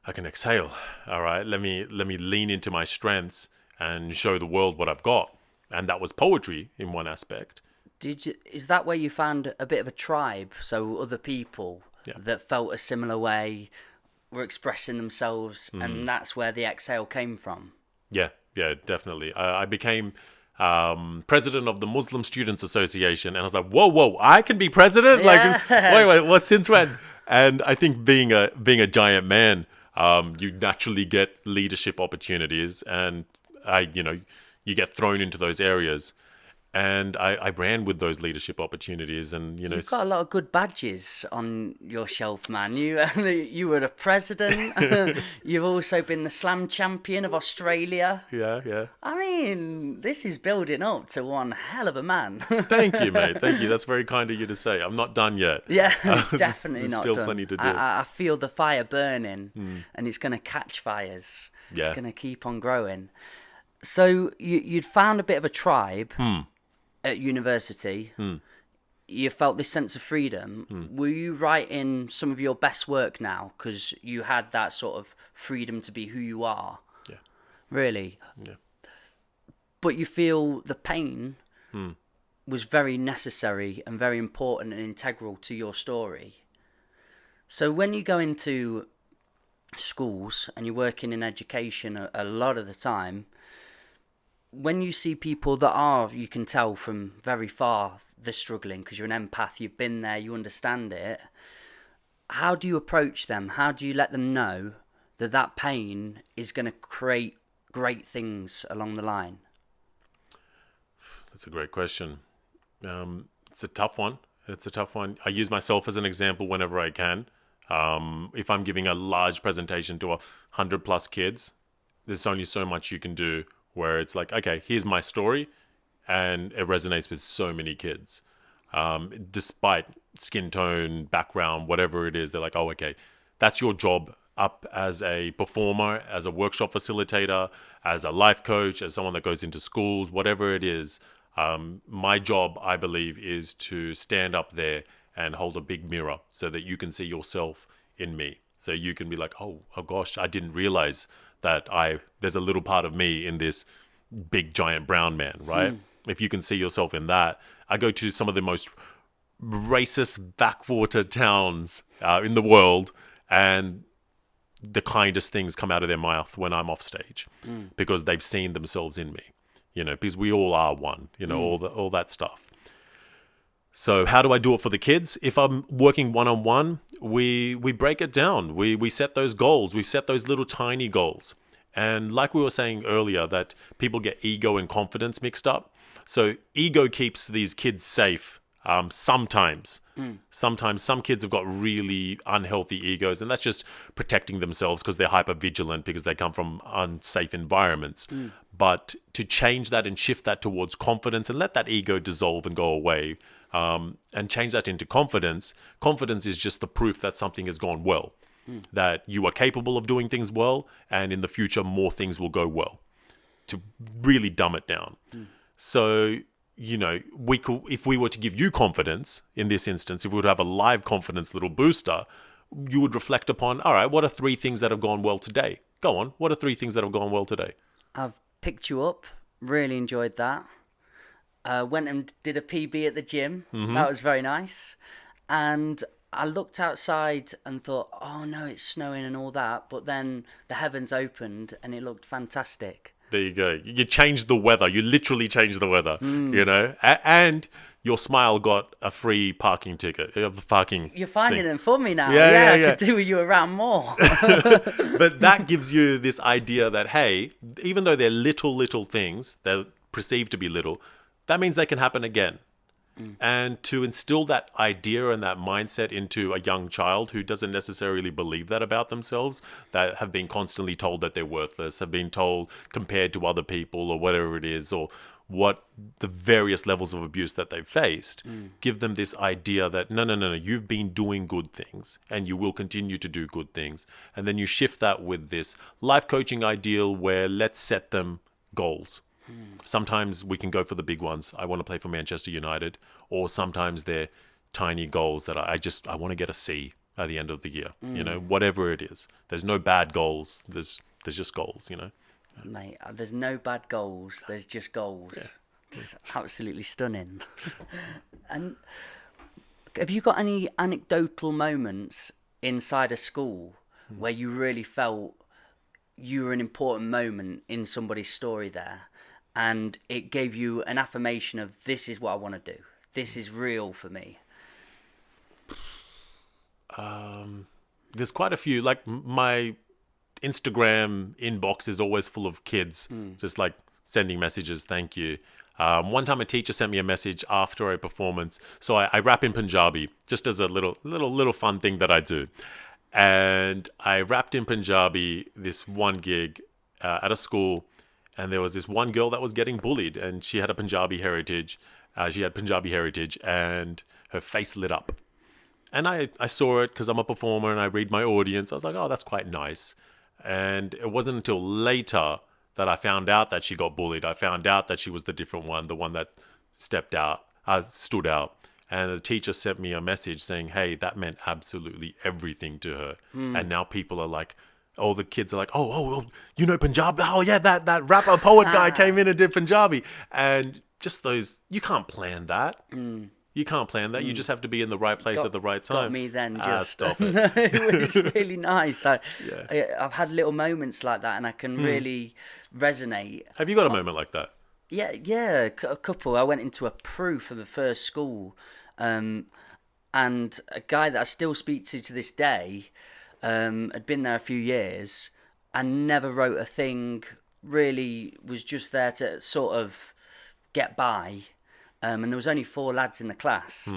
I can exhale. All right, let me lean into my strengths and show the world what I've got. And that was poetry in one aspect. Is that where you found a bit of a tribe? So other people that felt a similar way were expressing themselves, and that's where the exhale came from? Yeah, definitely. I became president of the Muslim Students Association, and I was like, whoa, I can be president? Yes. Like, wait, what? Since when? And I think being a giant man, you naturally get leadership opportunities, and you get thrown into those areas. And I ran with those leadership opportunities, and you've got a lot of good badges on your shelf, man. You were the president. You've also been the slam champion of Australia. Yeah. I mean, this is building up to one hell of a man. Thank you, mate. Thank you. That's very kind of you to say. I'm not done yet. Yeah, definitely there's not still done. Plenty to do. I feel the fire burning, and it's going to catch fires. Yeah. It's going to keep on growing. So you'd found a bit of a tribe. At university, you felt this sense of freedom. Were you writing some of your best work now because you had that sort of freedom to be who you are? Yeah. Really? Yeah. But you feel the pain was very necessary and very important and integral to your story. So when you go into schools and you're working in education a lot of the time, when you see people that are, you can tell from very far, they're struggling because you're an empath, you've been there, you understand it. How do you approach them? How do you let them know that pain is going to create great things along the line? That's a great question. It's a tough one. I use myself as an example whenever I can. If I'm giving a large presentation to 100+ kids, there's only so much you can do, where it's like, okay, here's my story, and it resonates with so many kids. Despite skin tone, background, whatever it is, they're like, oh, okay, that's your job up as a performer, as a workshop facilitator, as a life coach, as someone that goes into schools, whatever it is. My job, I believe, is to stand up there and hold a big mirror so that you can see yourself in me. So you can be like, oh gosh, I didn't realize that there's a little part of me in this big giant brown man, right? If you can see yourself in that. I go to some of the most racist backwater towns in the world, and the kindest things come out of their mouth when I'm off stage because they've seen themselves in me, because we all are one, all that stuff. So how do I do it for the kids? If I'm working one-on-one, we break it down. We set those goals. We set those little tiny goals. And like we were saying earlier, that people get ego and confidence mixed up. So ego keeps these kids safe. Sometimes some kids have got really unhealthy egos, and that's just protecting themselves because they're hyper vigilant because they come from unsafe environments. But to change that and shift that towards confidence and let that ego dissolve and go away, and change that into confidence. Confidence is just the proof that something has gone well, that you are capable of doing things well, and in the future more things will go well. To really dumb it down. So, we could, if we were to give you confidence in this instance, if we would have a live confidence little booster, you would reflect upon, all right, what are 3 things that have gone well today? Go on. What are 3 things that have gone well today? I've picked you up. Really enjoyed that. Went and did a PB at the gym. That was very nice. And I looked outside and thought, oh no, it's snowing and all that. But then the heavens opened and it looked fantastic. There you go. You changed the weather. You literally changed the weather, and your smile got a free parking ticket. You're finding them for me now. Yeah. I could do with you around more. But that gives you this idea that, hey, even though they're little things, they're perceived to be little, that means they can happen again. And to instill that idea and that mindset into a young child who doesn't necessarily believe that about themselves, that have been constantly told that they're worthless, have been told compared to other people or whatever it is, or what the various levels of abuse that they've faced, give them this idea that no, you've been doing good things and you will continue to do good things. And then you shift that with this life coaching ideal where let's set them goals. Sometimes we can go for the big ones. I want to play for Manchester United. Or sometimes they're tiny goals that I want to get a C at the end of the year. Whatever it is. There's no bad goals. There's just goals, Mate, there's no bad goals. There's just goals. Yeah. It's absolutely stunning. And have you got any anecdotal moments inside a school where you really felt you were an important moment in somebody's story there? And it gave you an affirmation of, this is what I want to do. This is real for me. There's quite a few. Like my Instagram inbox is always full of kids just like sending messages, thank you. One time a teacher sent me a message after a performance. So I rap in Punjabi just as a little fun thing that I do. And I rapped in Punjabi this one gig at a school. And there was this one girl that was getting bullied, and she had a Punjabi heritage. And her face lit up. And I saw it because I'm a performer and I read my audience. I was like, oh, that's quite nice. And it wasn't until later that I found out that she got bullied. I found out that she was the different one, the one that stood out. And the teacher sent me a message saying, hey, that meant absolutely everything to her. And now people are like, all the kids are like, oh, you know Punjabi? Oh, yeah, that rapper poet guy came in and did Punjabi. And just those, you can't plan that. You can't plan that. You just have to be in the right place at the right time. Got me then, just. Stop it. It's really nice. I've had little moments like that, and I can really resonate. Have you got a moment like that? Yeah, a couple. I went into a Proof for the first school, and a guy that I still speak to this day, had been there a few years and never wrote a thing, really was just there to sort of get by. And there was only 4 lads in the class.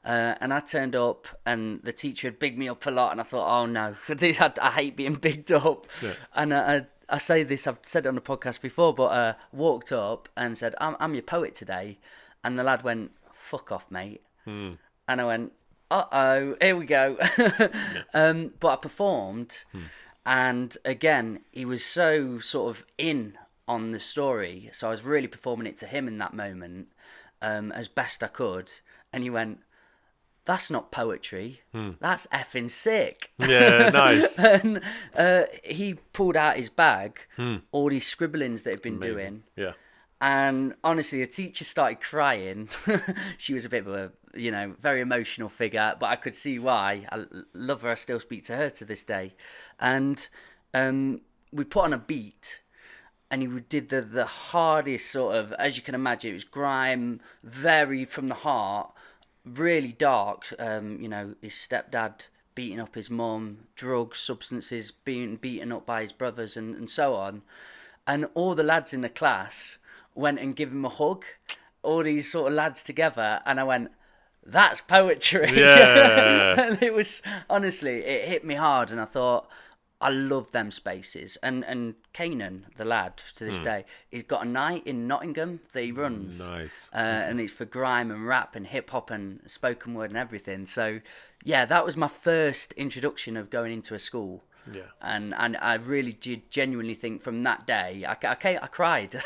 And I turned up and the teacher had bigged me up a lot, and I thought, oh no, I hate being bigged up. Yeah. And I say this, I've said it on the podcast before, but walked up and said, I'm your poet today. And the lad went, fuck off, mate. And I went, uh-oh, here we go. But I performed, and again, he was so sort of in on the story, so I was really performing it to him in that moment, as best I could, and he went, that's not poetry. That's effing sick. Yeah, nice. And he pulled out his bag, all these scribblings that he'd been doing. Yeah. And honestly, the teacher started crying. She was a bit of a, very emotional figure, but I could see why. I love her. I still speak to her to this day. And we put on a beat, and he did the hardest sort of, as you can imagine, it was grime, very from the heart, really dark. His stepdad beating up his mum, drugs, substances, being beaten up by his brothers, and so on. And all the lads in the class went and give him a hug, all these sort of lads together, and I went, that's poetry. Yeah. And it was, honestly, it hit me hard, and I thought, I love them spaces. And Kanan, the lad, to this day, he's got a night in Nottingham that he runs. Nice. And it's for grime and rap and hip-hop and spoken word and everything. So, yeah, that was my first introduction of going into a school. Yeah. And I really did genuinely think from that day, I cried.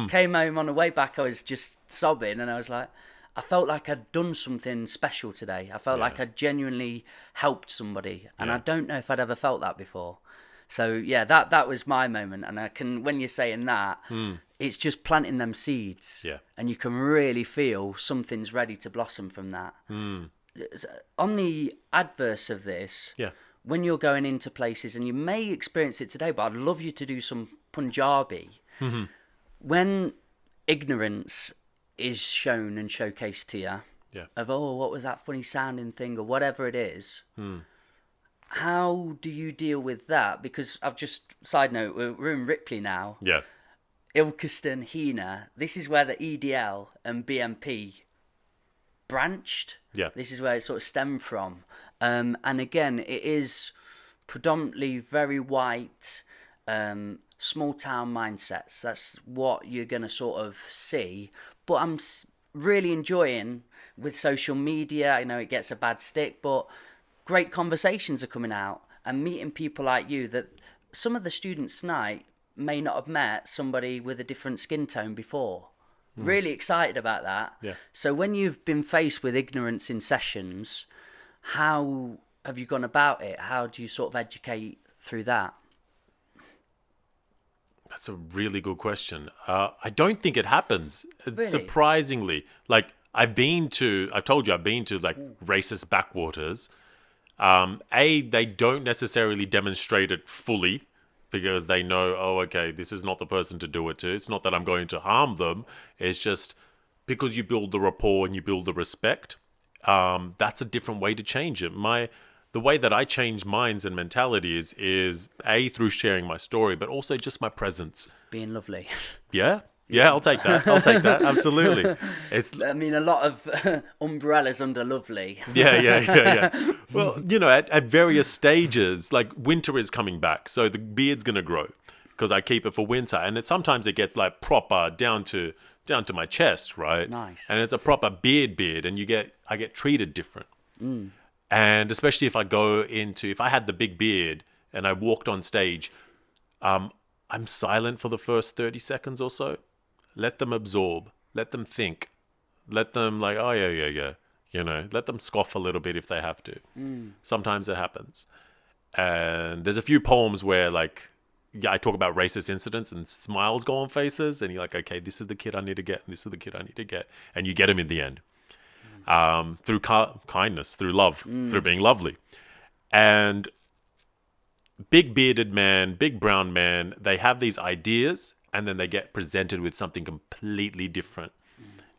Came home on the way back, I was just sobbing, and I was like, I felt like I'd done something special today. I felt like I'd genuinely helped somebody, and I don't know if I'd ever felt that before. So yeah, that was my moment, and when you're saying that, it's just planting them seeds, and you can really feel something's ready to blossom from that. On the adverse of this, when you're going into places, and you may experience it today, but I'd love you to do some Punjabi. When ignorance is shown and showcased to you, of, what was that funny sounding thing, or whatever it is, how do you deal with that? Because side note, we're in Ripley now. Yeah. Ilkeston, Hina, this is where the EDL and BMP branched. Yeah. This is where it sort of stemmed from. And again, it is predominantly very white, small town mindsets. That's what you're going to sort of see. But I'm really enjoying with social media. I know it gets a bad stick, but great conversations are coming out, and meeting people like you that some of the students tonight may not have met somebody with a different skin tone before. Really excited about that. Yeah. So when you've been faced with ignorance in sessions, how have you gone about it? How do you sort of educate through that? That's a really good question. I don't think it happens. Really? Surprisingly. Like, I've told you I've been to like racist backwaters. They don't necessarily demonstrate it fully because they know, okay, this is not the person to do it to. It's not that I'm going to harm them. It's just because you build the rapport and you build the respect. That's a different way to change it. The way that I change minds and mentalities is through sharing my story, but also just my presence. Being lovely. Yeah, I'll take that. Absolutely. A lot of umbrellas under lovely. Yeah. Well, at various stages, like winter is coming back, so the beard's gonna grow because I keep it for winter, and sometimes it gets like proper down to my chest, right? Nice. And it's a proper beard, and I get treated different. And especially if I had the big beard and I walked on stage, I'm silent for the first 30 seconds or so. Let them absorb. Let them think. Let them like, oh, yeah. Let them scoff a little bit if they have to. Sometimes it happens. And there's a few poems where like, I talk about racist incidents and smiles go on faces. And you're like, okay, this is the kid I need to get. And this is the kid I need to get. And you get him in the end. Through kindness, through love, through being lovely. And big bearded man, big brown man, they have these ideas and then they get presented with something completely different.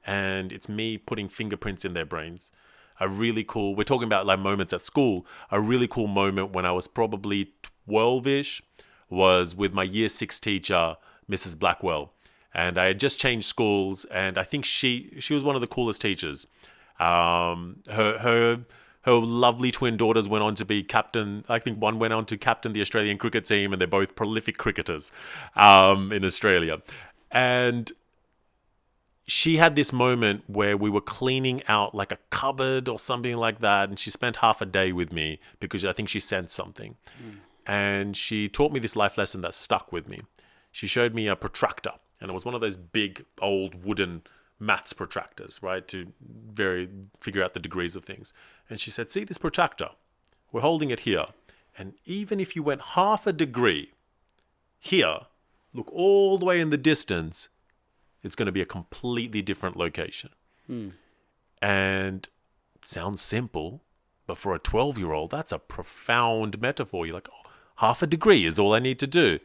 And it's me putting fingerprints in their brains. We're talking about like moments at school. A really cool moment when I was probably 12-ish was with my year 6 teacher, Mrs. Blackwell. And I had just changed schools, and I think she was one of the coolest teachers. Her lovely twin daughters went on to be captain. I think one went on to captain the Australian cricket team, and they're both prolific cricketers in Australia. And she had this moment where we were cleaning out like a cupboard or something like that, and she spent half a day with me because I think she sensed something. And she taught me this life lesson that stuck with me. She showed me a protractor, and it was one of those big old wooden maths protractors, right? To figure out the degrees of things. And she said, see this protractor? We're holding it here. And even if you went half a degree here, look all the way in the distance, it's going to be a completely different location. And it sounds simple, but for a 12-year-old, that's a profound metaphor. You're like, oh, half a degree is all I need to do.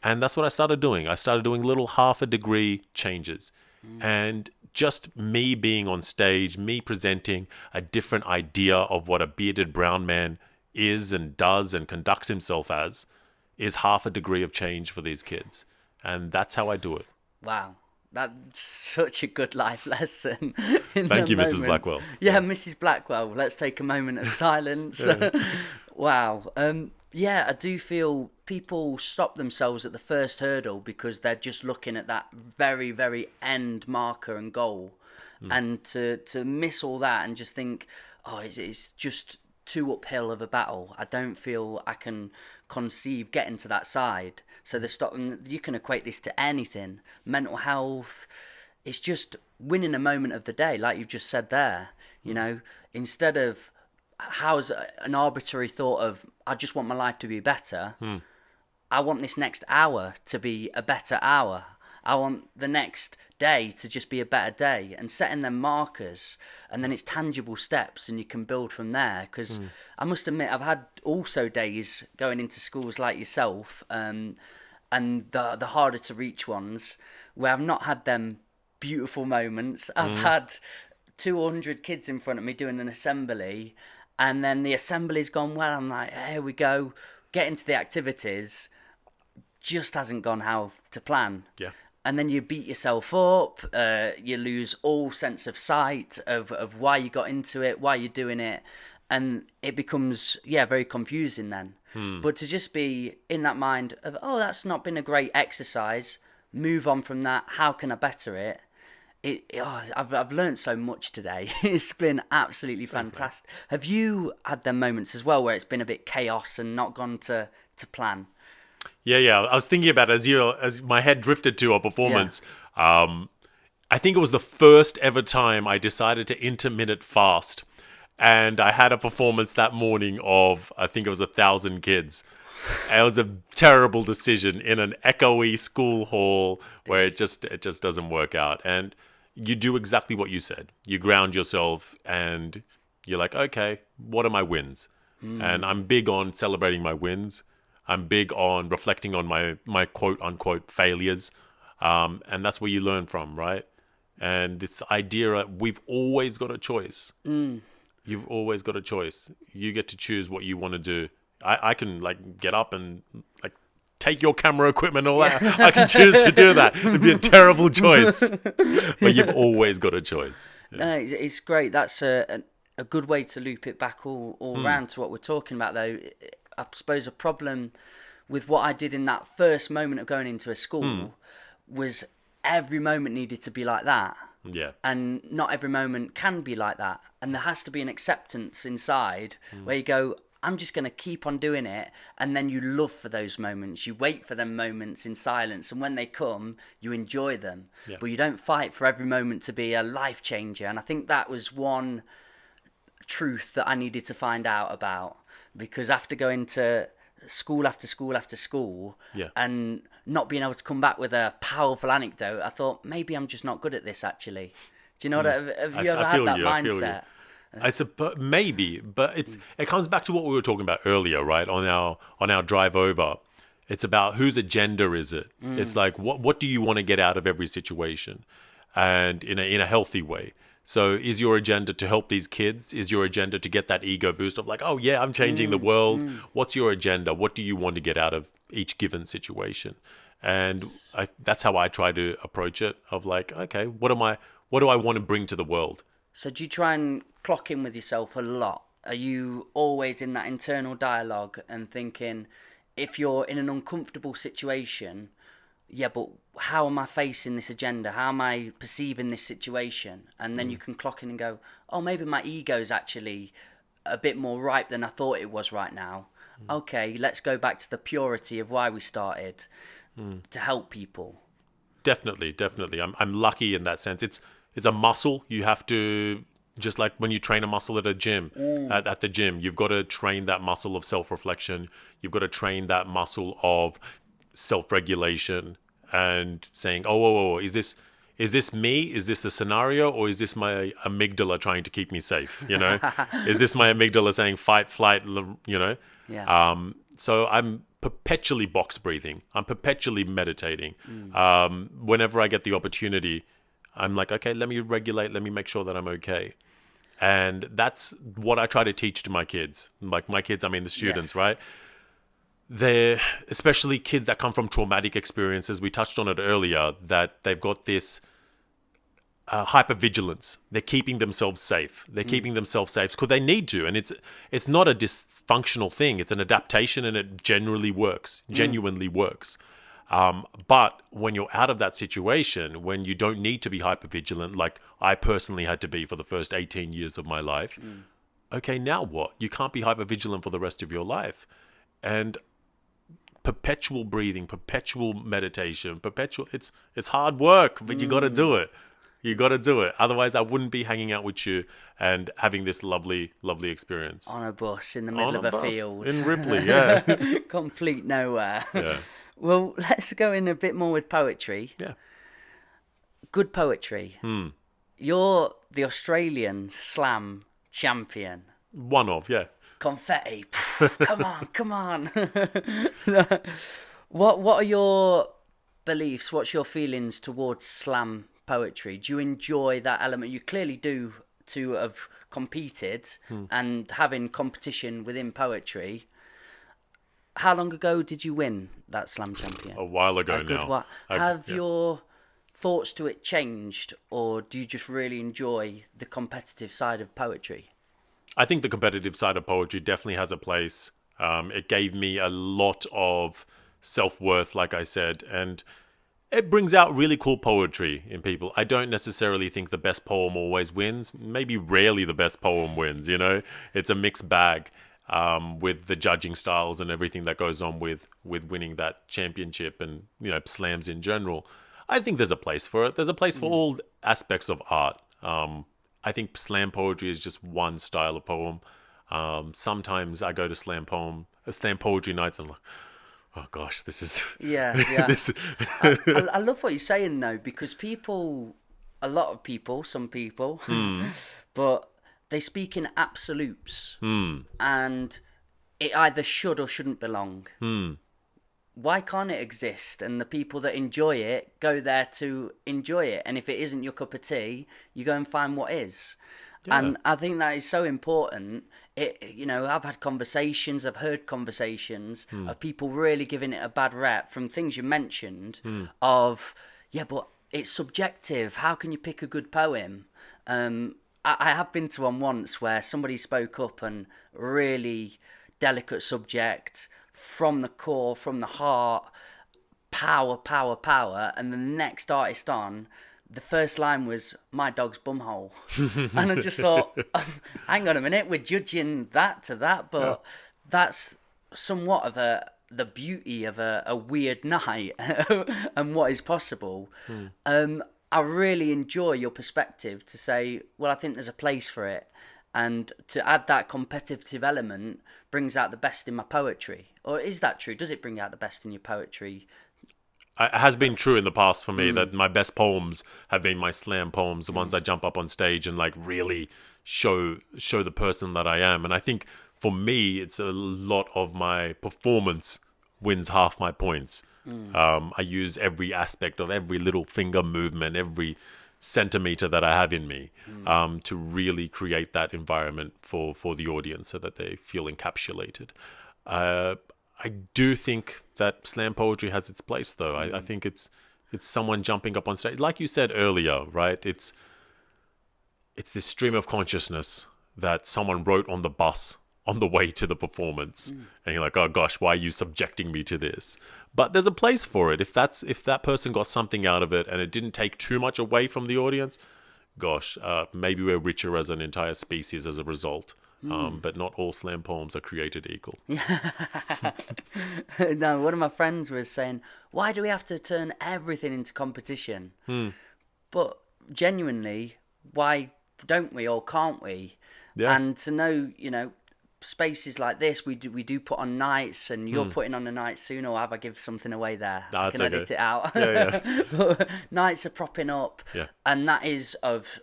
And that's what I started doing. I started doing little half a degree changes. And just me being on stage, me presenting a different idea of what a bearded brown man is and does and conducts himself as, is half a degree of change for these kids. And that's how I do it. Wow. That's such a good life lesson. Thank you, Mrs. Blackwell. Yeah, Mrs. Blackwell. Let's take a moment of silence. Wow. Yeah, I do feel people stop themselves at the first hurdle because they're just looking at that very, very end marker and goal. And to miss all that and just think, oh, it's just too uphill of a battle. I don't feel I can conceive getting to that side. So they stop, and you can equate this to anything. Mental health, it's just winning a moment of the day, like you've just said there. You know, instead of how's an arbitrary thought of, I just want my life to be better. I want this next hour to be a better hour. I want the next day to just be a better day, and setting them markers, and then it's tangible steps and you can build from there. Because I must admit, I've had also days going into schools like yourself, and the harder to reach ones where I've not had them beautiful moments. I've had 200 kids in front of me doing an assembly, and then the assembly's gone well. I'm like, here we go, get into the activities, just hasn't gone how to plan. Yeah. And then you beat yourself up, you lose all sense of sight of why you got into it, why you're doing it, and it becomes, very confusing then. But to just be in that mind of, oh, that's not been a great exercise, move on from that, how can I better it? I've learned so much today. It's been absolutely fantastic. Thanks, have you had them moments as well where it's been a bit chaos and not gone to plan? Yeah. I was thinking about as my head drifted to a performance. I think it was the first ever time I decided to intermittent fast, and I had a performance that morning of, I think it was 1,000 kids. It was a terrible decision in an echoey school hall where it just doesn't work out. And you do exactly what you said. You ground yourself and you're like, okay, what are my wins? And I'm big on celebrating my wins. I'm big on reflecting on my quote unquote failures. And that's where you learn from, right? And this idea of we've always got a choice. You've always got a choice. You get to choose what you want to do. I can get up and take your camera equipment and all that. I can choose to do that. It'd be a terrible choice. But you've always got a choice. Yeah. No, it's great. That's a good way to loop it back all round to what we're talking about, though. I suppose a problem with what I did in that first moment of going into a school was every moment needed to be like that. Yeah. And not every moment can be like that. And there has to be an acceptance inside where you go, I'm just going to keep on doing it. And then you love for those moments. You wait for them moments in silence. And when they come, you enjoy them. Yeah. But you don't fight for every moment to be a life changer. And I think that was one truth that I needed to find out about. Because after going to school after school after school and not being able to come back with a powerful anecdote, I thought, maybe I'm just not good at this, actually. Do you know what? Have you ever had that mindset? I suppose maybe, but it comes back to what we were talking about earlier, right? On our drive over, it's about whose agenda is it? It's like what do you want to get out of every situation, and in a healthy way. So is your agenda to help these kids? Is your agenda to get that ego boost of like, oh yeah, I'm changing the world? What's your agenda? What do you want to get out of each given situation? And that's how I try to approach it. Of like, okay, what do I want to bring to the world? So do you try and clock in with yourself a lot? Are you always in that internal dialogue and thinking, if you're in an uncomfortable situation, but how am I facing this agenda? How am I perceiving this situation? And then you can clock in and go, oh, maybe my ego's actually a bit more ripe than I thought it was right now. Okay, let's go back to the purity of why we started to help people. Definitely. I'm lucky in that sense. It's a muscle. You have to, just like when you train a muscle at a gym, at the gym, you've got to train that muscle of self-reflection. You've got to train that muscle of self-regulation and saying, oh, is this me? Is this a scenario, or is this my amygdala trying to keep me safe? You know, is this my amygdala saying fight, flight? You know, so I'm perpetually box breathing. I'm perpetually meditating. Whenever I get the opportunity, I'm like, okay, let me regulate. Let me make sure that I'm okay. And that's what I try to teach to my kids. Like my kids, I mean the students, right? They're especially kids that come from traumatic experiences. We touched on it earlier, that they've got this hypervigilance. They're keeping themselves safe. They're keeping themselves safe because they need to. And it's not a dysfunctional thing. It's an adaptation, and it genuinely works. But when you're out of that situation, when you don't need to be hypervigilant, like I personally had to be for the first 18 years of my life, okay, now what? You can't be hypervigilant for the rest of your life. And perpetual breathing, perpetual meditation, it's hard work, but you got to do it. You got to do it. Otherwise, I wouldn't be hanging out with you and having this lovely, lovely experience. On a bus in the middle of a field. In Ripley, yeah. Complete nowhere. Yeah. Well, let's go in a bit more with poetry. Yeah. Good poetry. You're the Australian slam champion. One of, yeah. Confetti. Come on. What are your beliefs? What's your feelings towards slam poetry? Do you enjoy that element? You clearly do, to have competed and having competition within poetry. How long ago did you win that slam champion? A while ago now. Have your thoughts to it changed, or do you just really enjoy the competitive side of poetry? I think the competitive side of poetry definitely has a place. It gave me a lot of self-worth, like I said, and it brings out really cool poetry in people. I don't necessarily think the best poem always wins. Maybe rarely the best poem wins, you know? It's a mixed bag with the judging styles and everything that goes on with winning that championship and, you know, slams in general. I think there's a place for it. There's a place for all aspects of art. I think slam poetry is just one style of poem. Sometimes I go to slam poetry nights and I'm like, oh gosh, this is... Yeah. I love what you're saying though, because some people, but they speak in absolutes, and it either should or shouldn't belong. Why can't it exist? And the people that enjoy it go there to enjoy it. And if it isn't your cup of tea, you go and find what is. Yeah. And I think that is so important. I've had conversations, I've heard conversations of people really giving it a bad rep from things you mentioned of, yeah, but it's subjective. How can you pick a good poem? I have been to one once where somebody spoke up and really delicate subject, from the core, from the heart, power, and the next artist on, the first line was, my dog's bumhole. And I just thought, hang on a minute, we're judging that to that, but that's somewhat of the beauty of a weird night and what is possible. I really enjoy your perspective to say, well, I think there's a place for it. And to add that competitive element brings out the best in my poetry. Or is that true? Does it bring out the best in your poetry? It has been true in the past for me that my best poems have been my slam poems, the ones I jump up on stage and like really show the person that I am. And I think for me, it's a lot of my performance wins half my points. I use every aspect of every little finger movement, every centimeter that I have in me to really create that environment for the audience so that they feel encapsulated. I do think that slam poetry has its place, though. I think it's someone jumping up on stage, like you said earlier, right? It's this stream of consciousness that someone wrote on the bus on the way to the performance, and you're like, oh gosh, why are you subjecting me to this? But there's a place for it. If that person got something out of it and it didn't take too much away from the audience, gosh, maybe we're richer as an entire species as a result. But not all slam poems are created equal. No, one of my friends was saying, why do we have to turn everything into competition? But genuinely, why don't we or can't we? Yeah. And to know, spaces like this, we do put on nights, and you're putting on a night soon, or have I give something away there? Nah, I it's can okay. edit it out. Yeah. Nights are propping up, Yeah. and that is of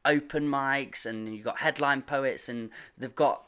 open mics, and you've got headline poets, and they've got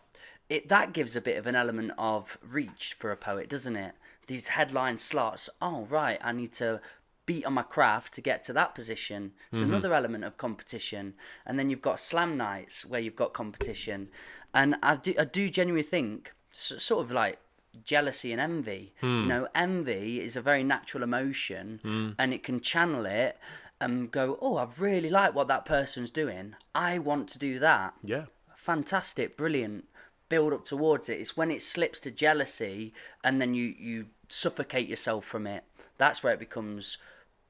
it. That gives a bit of an element of reach for a poet, doesn't it? These headline slots. Oh, right, I need to beat on my craft to get to that position. It's another element of competition. And then you've got slam nights where you've got competition. And I do genuinely think, sort of like jealousy and envy. Envy is a very natural emotion, and it can channel it and go, oh, I really like what that person's doing. I want to do that. Yeah. Fantastic, brilliant. Build up towards it. It's when it slips to jealousy and then you suffocate yourself from it. That's where it becomes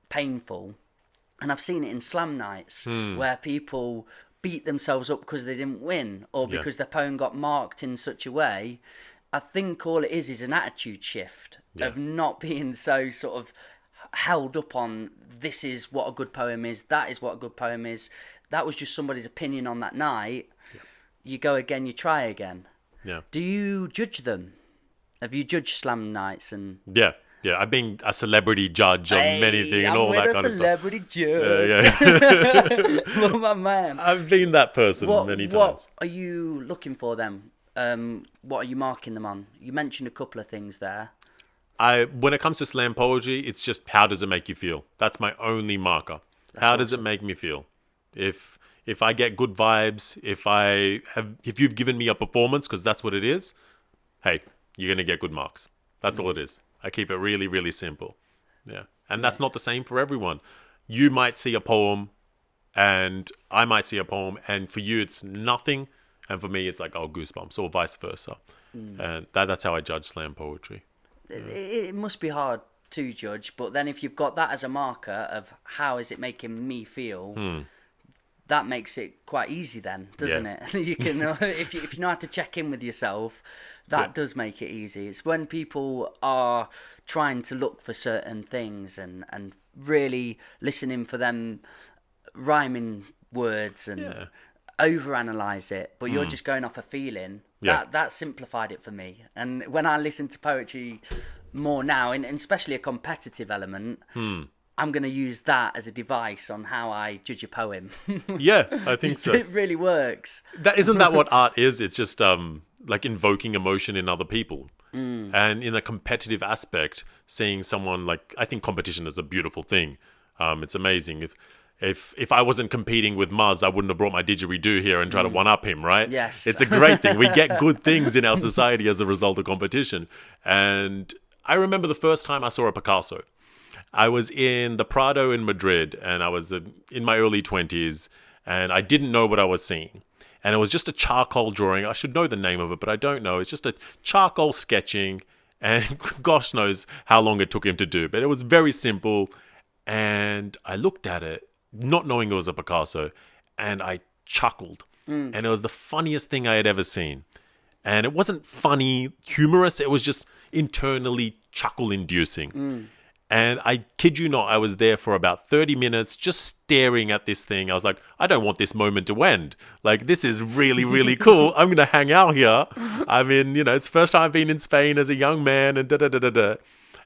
painful. And I've seen it in slam nights where people beat themselves up because they didn't win, or because their poem got marked in such a way. I think all it is an attitude shift of not being so sort of held up on this is what a good poem is, that is what a good poem is. That was just somebody's opinion on that night. You go again, you try again. Yeah. Do you judge them? Have you judged slam nights? And Yeah. I've been a celebrity judge on many things and all that kind of stuff. Celebrity judge. Yeah. Well, my man. I've been that person many times. What are you looking for then? What are you marking them on? You mentioned a couple of things there. When it comes to slam poetry, it's just how does it make you feel? That's my only marker. How does it make me feel? If I get good vibes, if you've given me a performance, because that's what it is, hey, you're gonna get good marks. That's all it is. I keep it really, really simple. Yeah. And that's not the same for everyone. You might see a poem and I might see a poem, and for you it's nothing, and for me it's like, oh, goosebumps, or vice versa. And that's how I judge slam poetry. It must be hard to judge, but then if you've got that as a marker of how is it making me feel, that makes it quite easy then, doesn't it? You can, if you know how to check in with yourself, that does make it easy. It's when people are trying to look for certain things and really listening for them rhyming words and overanalyze it, but you're just going off a feeling. That simplified it for me. And when I listen to poetry more now, and especially a competitive element, I'm going to use that as a device on how I judge a poem. Yeah, I think so. It really works. Isn't that what art is? It's just like invoking emotion in other people. And in a competitive aspect, seeing someone like, I think competition is a beautiful thing. It's amazing. If I wasn't competing with Muzz, I wouldn't have brought my didgeridoo here and try to one-up him, right? Yes. It's a great thing. We get good things in our society as a result of competition. And I remember the first time I saw a Picasso. I was in the Prado in Madrid, and I was in my early 20s, and I didn't know what I was seeing. And it was just a charcoal drawing. I should know the name of it, but I don't know. It's just a charcoal sketching, and gosh knows how long it took him to do. But it was very simple, and I looked at it, not knowing it was a Picasso, and I chuckled. And it was the funniest thing I had ever seen. And it wasn't funny, humorous. It was just internally chuckle-inducing. And I kid you not, I was there for about 30 minutes just staring at this thing. I was like, I don't want this moment to end. Like, this is really, really cool. I'm going to hang out here. I mean, it's the first time I've been in Spain as a young man and da-da-da-da-da.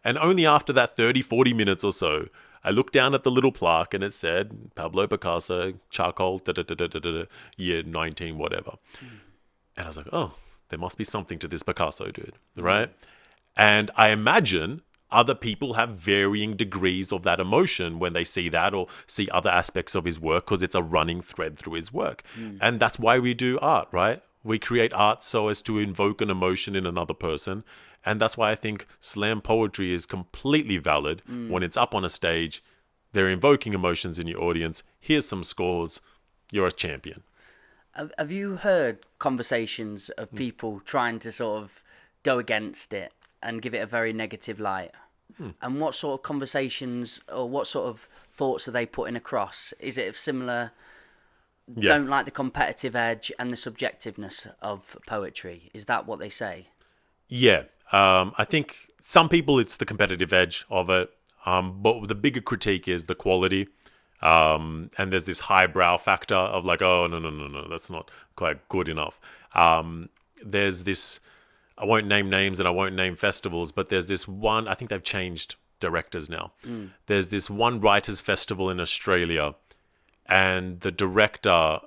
And only after that 30, 40 minutes or so, I looked down at the little plaque and it said, Pablo Picasso, charcoal, da-da-da-da-da-da, year 19, whatever. And I was like, oh, there must be something to this Picasso dude, right? And I imagine other people have varying degrees of that emotion when they see that or see other aspects of his work, because it's a running thread through his work. And that's why we do art, right? We create art so as to invoke an emotion in another person. And that's why I think slam poetry is completely valid. When it's up on a stage, they're invoking emotions in your audience. Here's some scores. You're a champion. Have you heard conversations of people trying to sort of go against it and give it a very negative light? And what sort of conversations or what sort of thoughts are they putting across? Is it similar, don't like the competitive edge and the subjectiveness of poetry? Is that what they say? Yeah. I think some people, it's the competitive edge of it. But the bigger critique is the quality. And there's this highbrow factor of like, oh, no, that's not quite good enough. There's this, I won't name names and I won't name festivals, but there's this one, I think they've changed directors now. There's this one writers festival in Australia, and the director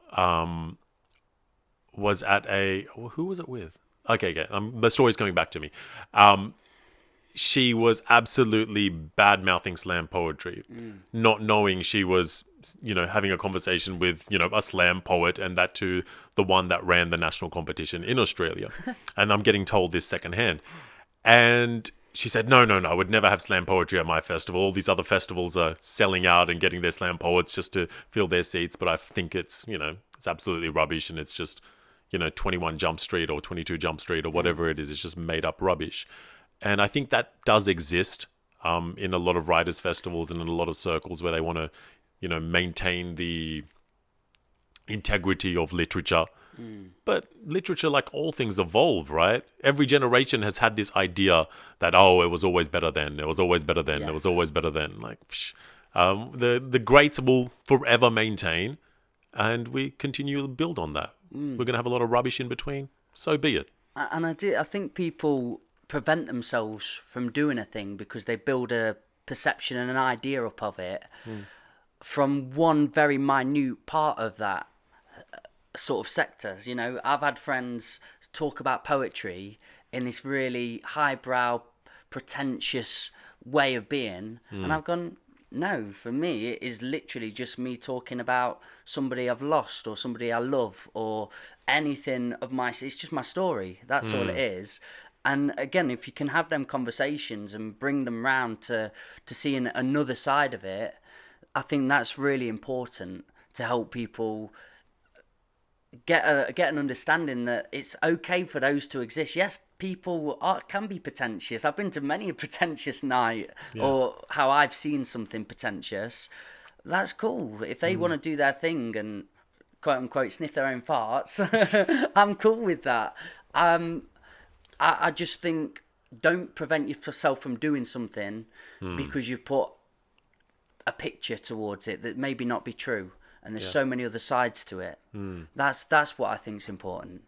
was at who was it with? Okay, the story's coming back to me. She was absolutely bad-mouthing slam poetry, not knowing she was, having a conversation with, a slam poet, and that too, the one that ran the national competition in Australia. And I'm getting told this secondhand. And she said, no, I would never have slam poetry at my festival. All these other festivals are selling out and getting their slam poets just to fill their seats. But I think it's, it's absolutely rubbish. And it's just, 21 Jump Street or 22 Jump Street or whatever it is. It's just made up rubbish. And I think that does exist in a lot of writers' festivals and in a lot of circles where they want to, maintain the integrity of literature. But literature, like all things, evolve, right? Every generation has had this idea that, it was always better then. It was always better then. Yes. It was always better then. Like, the greats will forever maintain, and we continue to build on that. We're going to have a lot of rubbish in between. So be it. And I think people prevent themselves from doing a thing because they build a perception and an idea up of it from one very minute part of that sort of sectors. I've had friends talk about poetry in this really highbrow, pretentious way of being, and I've gone, no, for me it is literally just me talking about somebody I've lost or somebody I love or anything of it's just my story. That's all it is. And again, if you can have them conversations and bring them round to seeing another side of it, I think that's really important to help people get an understanding that it's okay for those to exist. Yes, people can be pretentious. I've been to many a pretentious night, or how I've seen something pretentious. That's cool. If they want to do their thing and quote unquote sniff their own farts, I'm cool with that. I just think don't prevent yourself from doing something because you've put a picture towards it that maybe not be true, and there's so many other sides to it. That's what I think is important.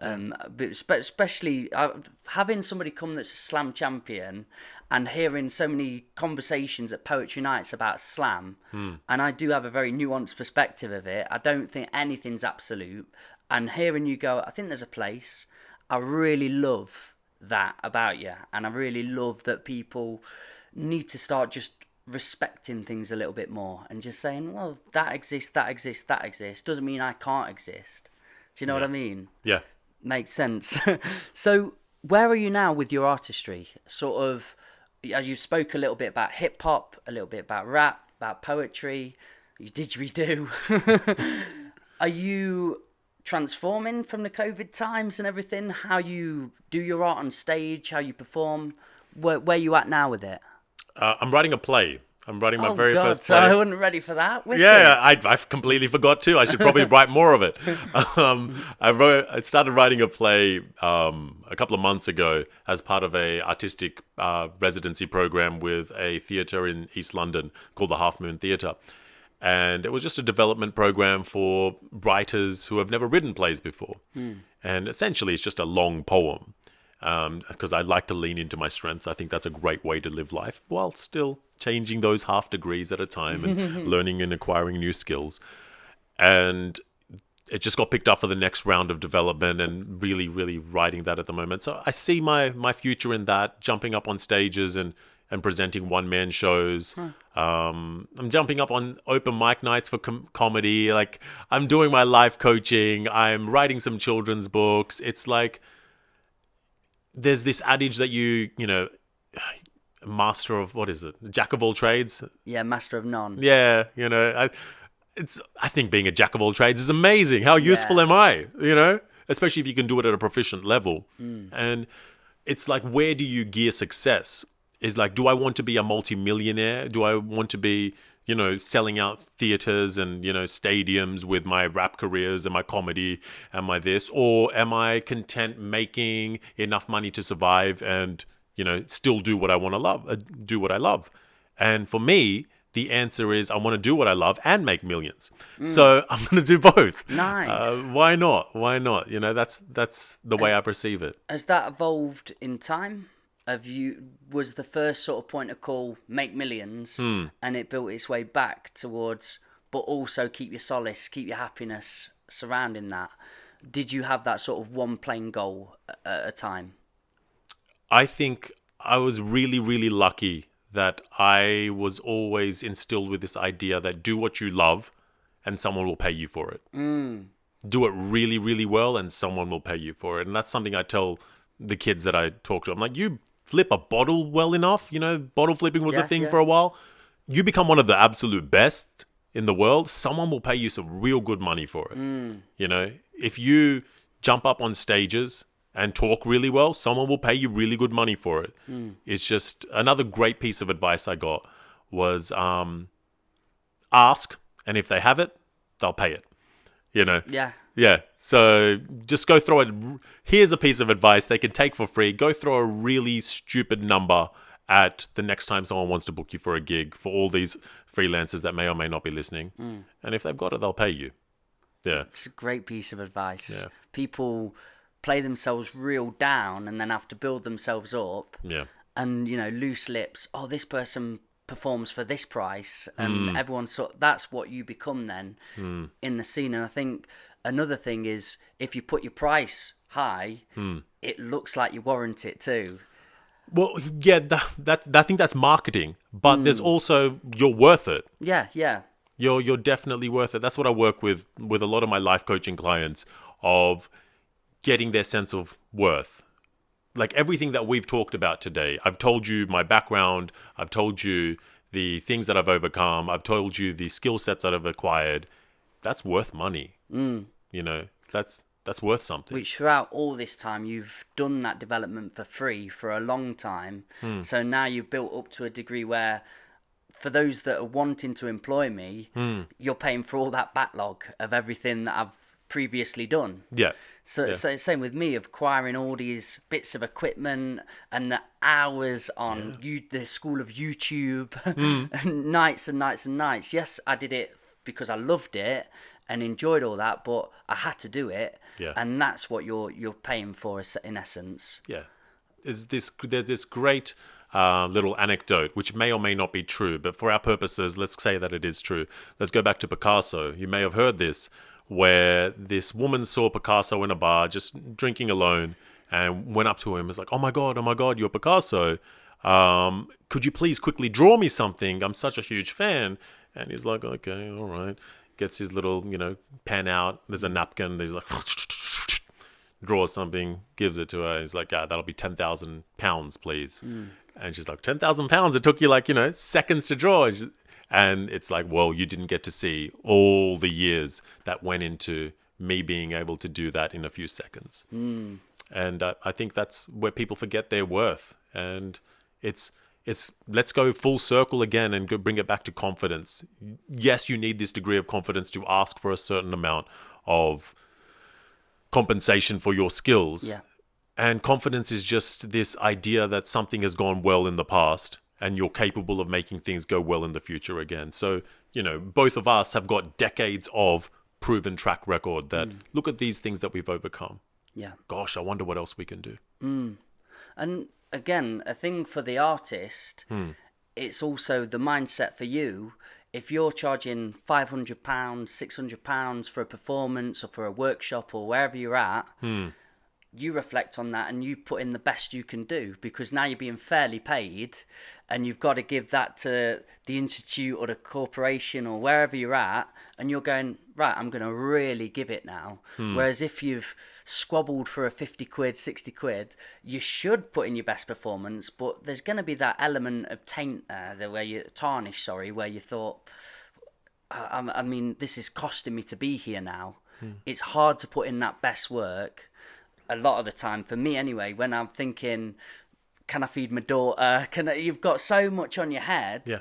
But especially having somebody come that's a slam champion and hearing so many conversations at poetry nights about slam, and I do have a very nuanced perspective of it. I don't think anything's absolute, and hearing you go, I think there's a place. I really love that about you, and I really love that people need to start just respecting things a little bit more and just saying, well, that exists, doesn't mean I can't exist. Do you know what I mean? Yeah. Makes sense. So where are you now with your artistry? Sort of, as you spoke a little bit about hip hop, a little bit about rap, about poetry, you didgeridoo. Are you transforming from the COVID times and everything? How you do your art on stage, how you perform? Where you at now with it? I'm writing a play. I'm writing my first play. So I wasn't ready for that. Yeah, I completely forgot too. I should probably write more of it. I started writing a play a couple of months ago as part of a artistic residency program with a theatre in East London called the Half Moon Theatre. And it was just a development program for writers who have never written plays before. And essentially, it's just a long poem. Because I like to lean into my strengths. I think that's a great way to live life while still changing those half degrees at a time and learning and acquiring new skills. And it just got picked up for the next round of development and really, really writing that at the moment. So I see my future in that, jumping up on stages and presenting one-man shows. I'm jumping up on open mic nights for comedy. Like, I'm doing my life coaching. I'm writing some children's books. It's like, there's this adage that master of, what is it? Jack of all trades? Yeah, master of none. Yeah, I think being a jack of all trades is amazing. How useful am I? Especially if you can do it at a proficient level. And it's like, where do you gear success? Is like, do I want to be a multi-millionaire? Do I want to be, selling out theaters and, stadiums with my rap careers and my comedy and my this? Or am I content making enough money to survive and, still do what I want to love, do what I love? And for me, the answer is I want to do what I love and make millions. So I'm going to do both. Nice. Why not? Why not? You know, that's the way I perceive it. Has that evolved in time? Was the first sort of point of call make millions, and it built its way back towards, but also keep your solace, keep your happiness surrounding that? Did you have that sort of one plain goal at a time? I think I was really, really lucky that I was always instilled with this idea that do what you love and someone will pay you for it. Do it really, really well and someone will pay you for it. And that's something I tell the kids that I talk to. I'm like, you flip a bottle well enough, you know, bottle flipping was a thing for a while. You become one of the absolute best in the world, someone will pay you some real good money for it. You know, if you jump up on stages and talk really well, someone will pay you really good money for it. It's just another great piece of advice I got was ask, and if they have it, they'll pay it. You know? Yeah. So just go throw it. Here's a piece of advice they can take for free. Go throw a really stupid number at the next time someone wants to book you for a gig, for all these freelancers that may or may not be listening. And if they've got it, they'll pay you. Yeah. It's a great piece of advice. Yeah. People play themselves real down and then have to build themselves up. Yeah. And, you know, loose lips. Oh, this person performs for this price. And everyone that's what you become then in the scene. And I think another thing is if you put your price high, it looks like you warrant it too. Well, yeah, I think that's marketing, but there's also you're worth it. Yeah. You're definitely worth it. That's what I work with a lot of my life coaching clients, of getting their sense of worth. Like everything that we've talked about today, I've told you my background, I've told you the things that I've overcome, I've told you the skill sets that I've acquired. That's worth money. You know, that's worth something. Which throughout all this time, you've done that development for free for a long time. So now you've built up to a degree where, for those that are wanting to employ me, you're paying for all that backlog of everything that I've previously done. Yeah. So same with me, of acquiring all these bits of equipment and the hours on the school of YouTube, and nights and nights and nights. Yes, I did it because I loved it and enjoyed all that, but I had to do it. Yeah. And that's what you're paying for, in essence. Yeah. There's this great little anecdote, which may or may not be true, but for our purposes, let's say that it is true. Let's go back to Picasso. You may have heard this, where this woman saw Picasso in a bar just drinking alone and went up to him and was like, oh my God, you're Picasso. Could you please quickly draw me something? I'm such a huge fan. And he's like, okay, all right. Gets his little, pen out. There's a napkin. He's like, draws something, gives it to her. He's like, yeah, that'll be 10,000 pounds, please. And she's like, 10,000 pounds? It took you seconds to draw. And it's like, well, you didn't get to see all the years that went into me being able to do that in a few seconds. And I think that's where people forget their worth. And it's let's go full circle again and bring it back to confidence. Yes, you need this degree of confidence to ask for a certain amount of compensation for your skills. Yeah. And confidence is just this idea that something has gone well in the past and you're capable of making things go well in the future again. So, both of us have got decades of proven track record that look at these things that we've overcome. Yeah. Gosh, I wonder what else we can do. And again, a thing for the artist, it's also the mindset for you. If you're charging £500, £600 for a performance or for a workshop or wherever you're at, you reflect on that and you put in the best you can do, because now you're being fairly paid and you've got to give that to the institute or the corporation or wherever you're at, and you're going, right, I'm going to really give it now. Whereas if you've squabbled for a 50 quid, 60 quid, you should put in your best performance, but there's going to be that element of taint there, where you where you thought, I mean, this is costing me to be here now. It's hard to put in that best work a lot of the time, for me anyway, when I'm thinking, can I feed my daughter? You've got so much on your head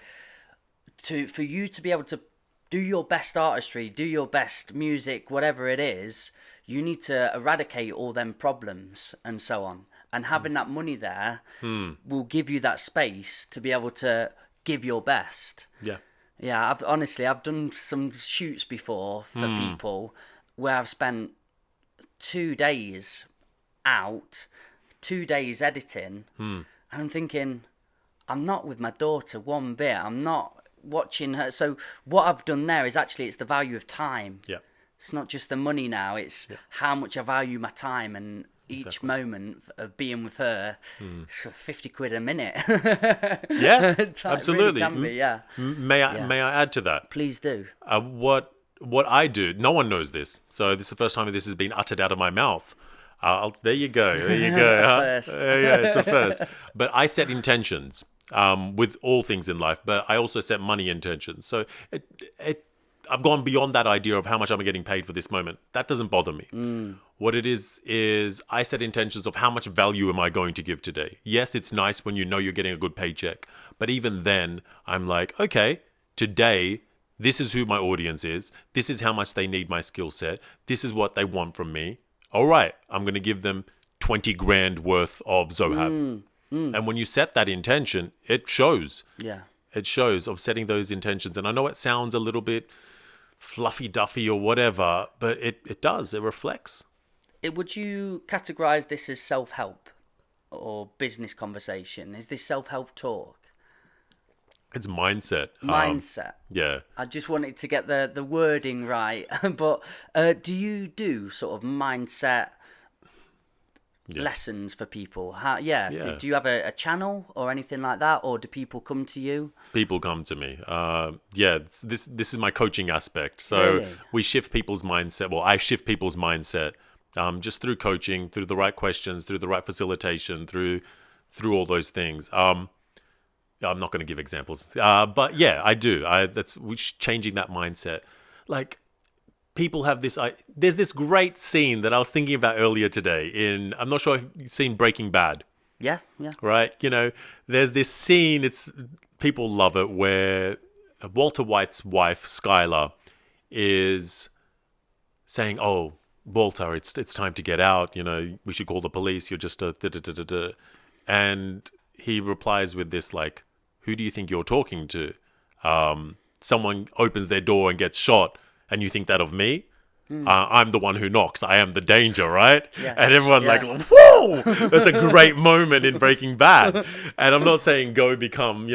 for you to be able to do your best artistry, do your best music, whatever it is. You need to eradicate all them problems and so on. And having that money there will give you that space to be able to give your best. Yeah. Yeah, I've done some shoots before for people where I've spent 2 days out, 2 days editing, and I'm thinking, I'm not with my daughter one bit. I'm not watching her. So what I've done there is actually it's the value of time. Yeah. It's not just the money now. It's how much I value my time and each moment of being with her. It's 50 quid a minute. Yeah, It absolutely. really can be, yeah. May I add to that? Please do. What I do, no one knows this, so this is the first time this has been uttered out of my mouth. There you go. First. Yeah, it's a first. But I set intentions with all things in life, but I also set money intentions. So I've gone beyond that idea of how much I'm getting paid for this moment. That doesn't bother me. What it is I set intentions of how much value am I going to give today. Yes, it's nice when you know you're getting a good paycheck, but even then, I'm like, okay, today, this is who my audience is. This is how much they need my skill set. This is what they want from me. All right, I'm going to give them 20 grand worth of Zohab. And when you set that intention, it shows. Yeah. It shows of setting those intentions. And I know it sounds a little bit fluffy-duffy or whatever, but it does. It reflects. Would you categorize this as self-help or business conversation? Is this self-help talk? It's mindset. Mindset. Yeah. I just wanted to get the wording right. But do you do sort of mindset lessons for people? Do you have a channel or anything like that? Or do people come to you? People come to me. This is my coaching aspect. So Really? we shift people's mindset. Well, I shift people's mindset just through coaching, through the right questions, through the right facilitation, through all those things. I'm not going to give examples, but yeah, I do. We're changing that mindset. Like people have this. There's this great scene that I was thinking about earlier today. I'm not sure if you've seen Breaking Bad. Yeah. Right. There's this scene. People love it where Walter White's wife Skylar is saying, "Oh, Walter, it's time to get out. We should call the police. You're just a da-da-da-da-da." And he replies with this like, "Who do you think you're talking to? Someone opens their door and gets shot, and you think that of me? I'm the one who knocks. I am the danger, right?" Yeah. And everyone Yeah. like, whoa! That's a great moment in Breaking Bad. And I'm not saying go become,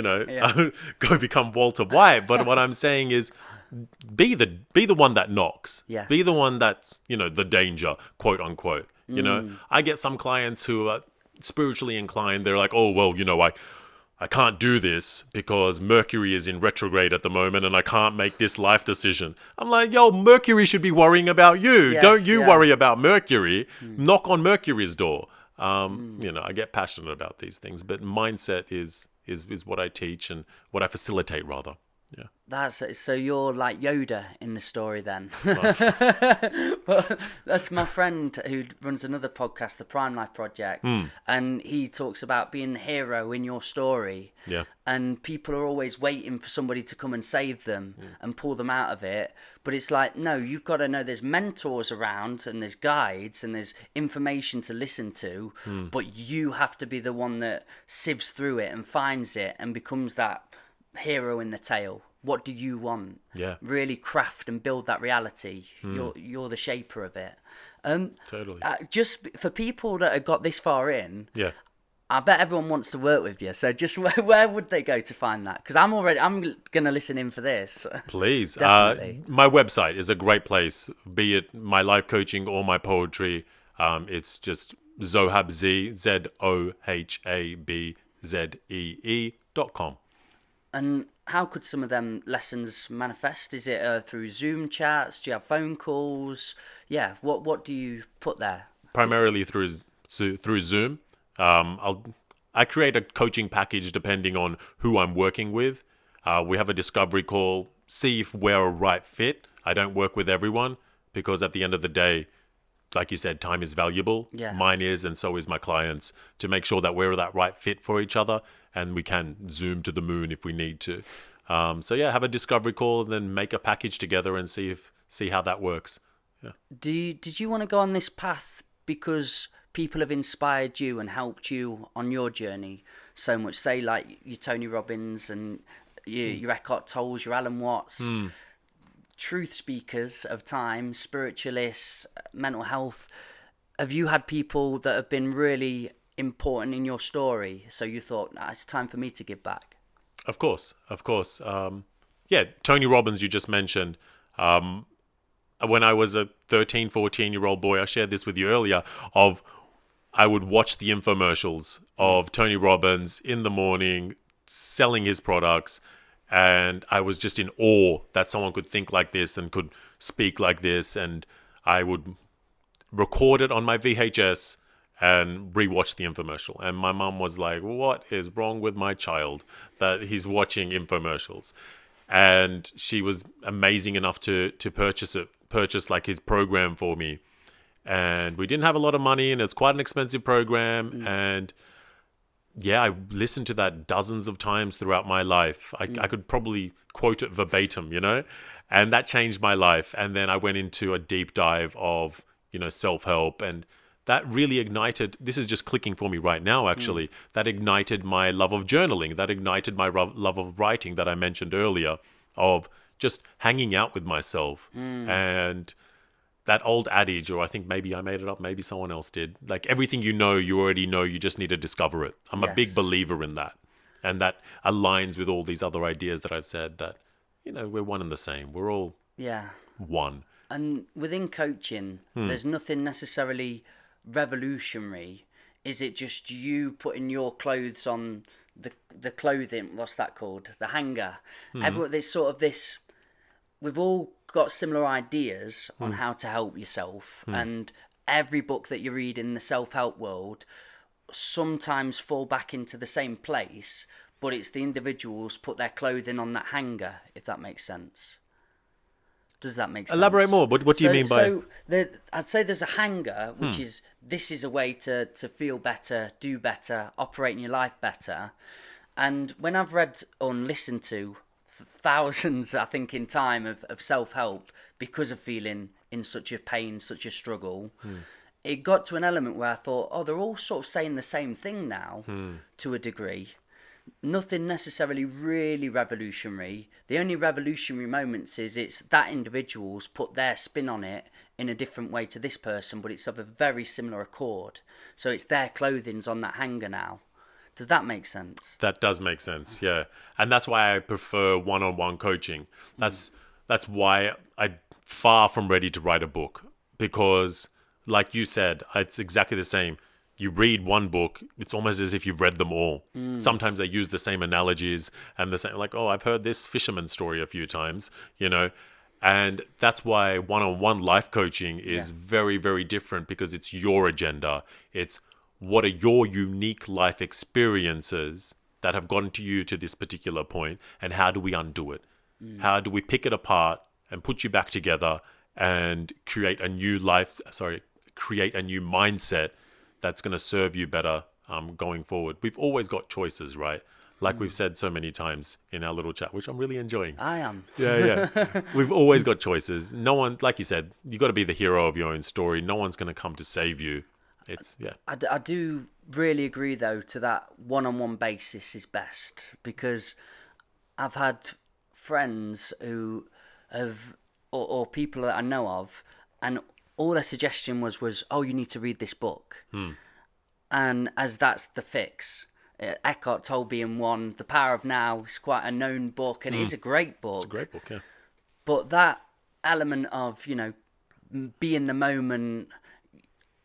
go become Walter White, but what I'm saying is be the one that knocks. Yes. Be the one that's, the danger, quote unquote. I get some clients who are spiritually inclined. They're like, "Oh, well, I can't do this because Mercury is in retrograde at the moment and I can't make this life decision." I'm like, yo, Mercury should be worrying about you. Yes, Don't you yeah. worry about Mercury. Knock on Mercury's door. I get passionate about these things, but mindset is what I teach and what I facilitate rather. Yeah. That's it. So you're like Yoda in the story then. But that's my friend who runs another podcast, the Prime Life Project, and he talks about being the hero in your story. Yeah. And people are always waiting for somebody to come and save them and pull them out of it. But it's like, no, you've got to know there's mentors around and there's guides and there's information to listen to, but you have to be the one that sieves through it and finds it and becomes that hero in the tale. What do you want? Yeah. Really craft and build that reality. You're the shaper of it. Totally. Just for people that have got this far in, Yeah. I bet everyone wants to work with you. So just where would they go to find that? Because I'm gonna listen in for this. Please. Definitely. My website is a great place, be it my life coaching or my poetry. It's just Zohab Zee, ZOHABZEE.com. And how could some of them lessons manifest? Is it through Zoom chats? Do you have phone calls? Yeah. What do you put there? Primarily through Zoom. I create a coaching package depending on who I'm working with. We have a discovery call, see if we're a right fit. I don't work with everyone because at the end of the day, like you said, time is valuable. Yeah. Mine is, and so is my clients, to make sure that we're that right fit for each other and we can zoom to the moon if we need to. Have a discovery call and then make a package together and see how that works. Yeah. Did you want to go on this path because people have inspired you and helped you on your journey so much? Say like your Tony Robbins and your Eckhart Tolles, your Alan Watts, truth speakers of time, spiritualists, mental health. Have you had people that have been really important in your story, so you thought, nah, it's time for me to give back? Of course. Yeah, Tony Robbins, you just mentioned. When I was a 13, 14-year-old boy, I shared this with you earlier, I would watch the infomercials of Tony Robbins in the morning, selling his products, and I was just in awe that someone could think like this and could speak like this, and I would record it on my VHS and rewatch the infomercial. And my mum was like, what is wrong with my child that he's watching infomercials? And she was amazing enough to purchase like his program for me. And we didn't have a lot of money, and it's quite an expensive program. And yeah, I listened to that dozens of times throughout my life. I could probably quote it verbatim, and that changed my life. And then I went into a deep dive of, self-help, and that really ignited, this is just clicking for me right now, actually, that ignited my love of journaling, that ignited my love of writing that I mentioned earlier, of just hanging out with myself. And that old adage, or I think maybe I made it up, maybe someone else did, like everything you already know, you just need to discover it. I'm a big believer in that. And that aligns with all these other ideas that I've said, that, we're one and the same. We're all one. And within coaching, there's nothing necessarily revolutionary. Is it just you putting your clothes on the clothing, what's that called, the hanger? Everyone, there's sort of this, we've all got similar ideas on how to help yourself, and every book that you read in the self-help world sometimes fall back into the same place, but it's the individuals put their clothing on that hanger, if that makes sense. Does that make sense? Elaborate more. What do you mean by... I'd say there's a hanger, which is, this is a way to feel better, do better, operate in your life better. And when I've read or listened to thousands, I think, in time of self-help, because of feeling in such a pain, such a struggle, it got to an element where I thought, oh, they're all sort of saying the same thing now, to a degree. Nothing necessarily really revolutionary. The only revolutionary moments is it's that individuals put their spin on it in a different way to this person, but it's of a very similar accord. So it's their clothing's on that hanger now. Does that make sense? That does make sense, yeah. And that's why I prefer one-on-one coaching. That's why I'm far from ready to write a book, because, like you said, it's exactly the same. You read one book, it's almost as if you've read them all. Sometimes they use the same analogies and the same, like, oh, I've heard this fisherman story a few times, And that's why one-on-one life coaching is very, very different, because it's your agenda. It's what are your unique life experiences that have gotten to you to this particular point, and how do we undo it? How do we pick it apart and put you back together and create a new mindset that's going to serve you better going forward. We've always got choices, right? Like we've said so many times in our little chat, which I'm really enjoying. I am. Yeah. We've always got choices. No one, like you said, you got to be the hero of your own story. No one's going to come to save you. I do really agree, though, to that one-on-one basis is best, because I've had friends who have, or people that I know of, and all their suggestion was, oh, you need to read this book. And as that's the fix. Eckhart Tolle being one, The Power of Now is quite a known book, and it is a great book. It's a great book, yeah. But that element of, be in the moment,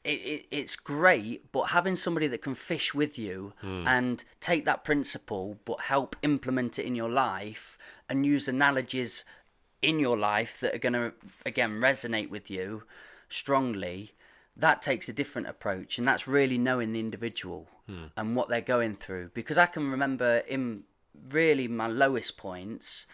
it's great, but having somebody that can fish with you and take that principle, but help implement it in your life and use analogies in your life that are going to, again, resonate with you strongly, that takes a different approach. And that's really knowing the individual and what they're going through. Because I can remember in really my lowest points,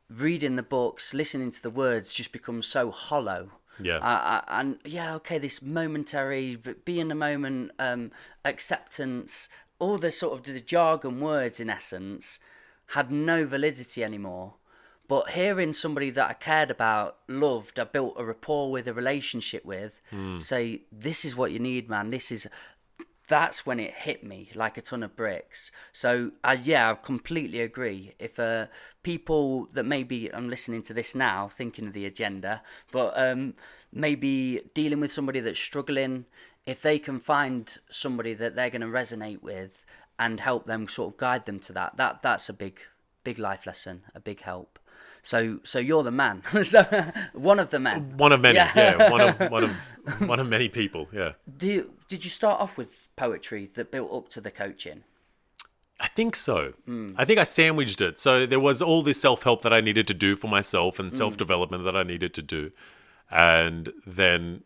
reading the books, listening to the words just becomes so hollow. This momentary, be in the moment, acceptance, all the sort of the jargon words, in essence, had no validity anymore. But hearing somebody that I cared about, loved, I built a rapport with, a relationship with, say, this is what you need, man. This is that's when it hit me like a ton of bricks. So yeah, I completely agree. If people that maybe I'm listening to this now thinking of the agenda, but maybe dealing with somebody that's struggling, if they can find somebody that they're going to resonate with and help them sort of guide them to that's a big life lesson, a big help. So you're the man. So, one of the men. One of many, Yeah. one of many people, yeah. Did you start off with poetry that built up to the coaching? I think so. I think I sandwiched it. So there was all this self-help that I needed to do for myself and self-development that I needed to do. And then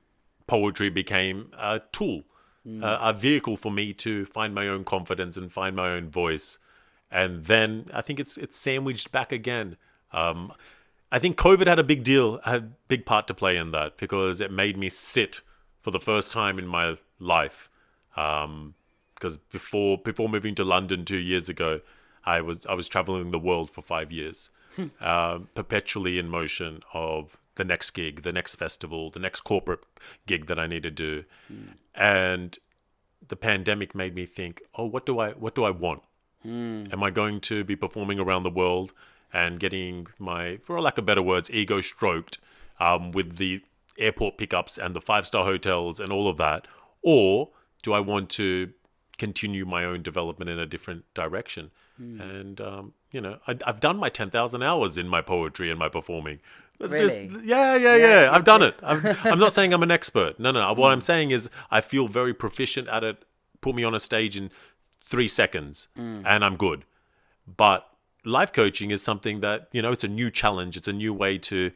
poetry became a tool, a vehicle for me to find my own confidence and find my own voice. And then I think it's sandwiched back again. I think COVID had a big part to play in that, because it made me sit for the first time in my life. Because before moving to London 2 years ago, I was traveling the world for 5 years, perpetually in motion of the next gig, the next festival, the next corporate gig that I need to do. And the pandemic made me think, oh, what do I want? Am I going to be performing around the world and getting my, for lack of better words, ego stroked with the airport pickups and the 5-star hotels and all of that? Or do I want to continue my own development in a different direction? And, I've done my 10,000 hours in my poetry and my performing. Really? Yeah. I've done it. I'm not saying I'm an expert. No. What I'm saying is I feel very proficient at it. Put me on a stage in 3 seconds and I'm good. But life coaching is something that, it's a new challenge. It's a new way to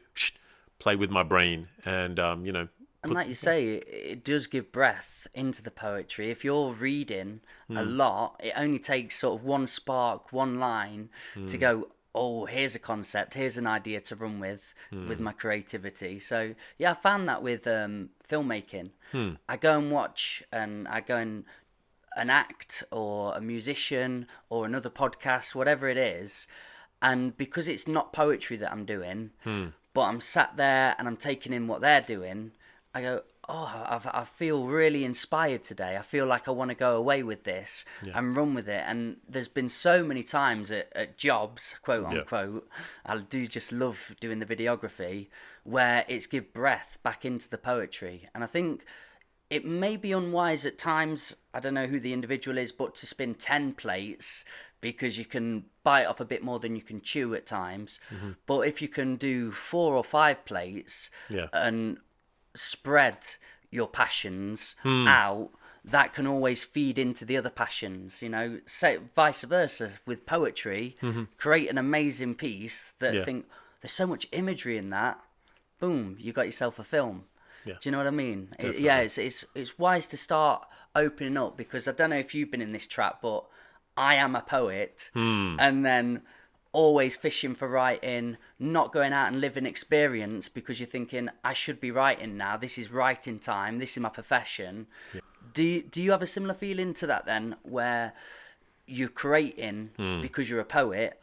play with my brain and, And like you say, it does give breath into the poetry. If you're reading a lot, it only takes sort of one spark, one line to go, oh, here's a concept, here's an idea to run with my creativity. So, yeah, I found that with filmmaking. I go and watch and I go and an act or a musician or another podcast, whatever it is. And because it's not poetry that I'm doing, but I'm sat there and I'm taking in what they're doing, I go, oh, I feel really inspired today. I feel like I want to go away with this and run with it. And there's been so many times at jobs, quote unquote, I do just love doing the videography, where it's give breath back into the poetry. And I think it may be unwise at times, I don't know who the individual is, but to spin 10 plates, because you can bite off a bit more than you can chew at times. But if you can do 4 or 5 plates and spread your passions out, that can always feed into the other passions, say vice versa with poetry. Create an amazing piece that think there's so much imagery in that, boom, you got yourself a film. Do you know what I mean? It's wise to start opening up, because I don't know if you've been in this trap, but I am a poet, and then always fishing for writing, not going out and living experience, because you're thinking, I should be writing now, this is writing time, this is my profession. Do you have a similar feeling to that then, where you're creating because you're a poet,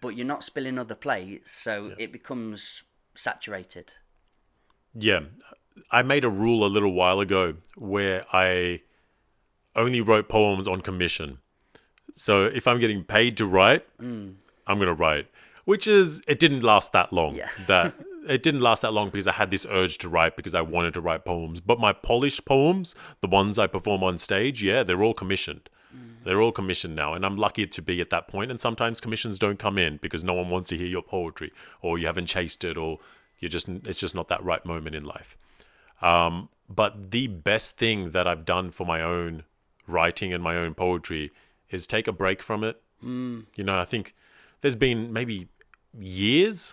but you're not spilling other plates, so it becomes saturated? Yeah. I made a rule a little while ago where I only wrote poems on commission. So if I'm getting paid to write, I'm going to write. It didn't last that long. It didn't last that long because I had this urge to write, because I wanted to write poems. But my polished poems, the ones I perform on stage, they're all commissioned. They're all commissioned now, and I'm lucky to be at that point. And sometimes commissions don't come in because no one wants to hear your poetry, or you haven't chased it, or it's just not that right moment in life. But the best thing that I've done for my own writing and my own poetry is take a break from it. I think there's been maybe a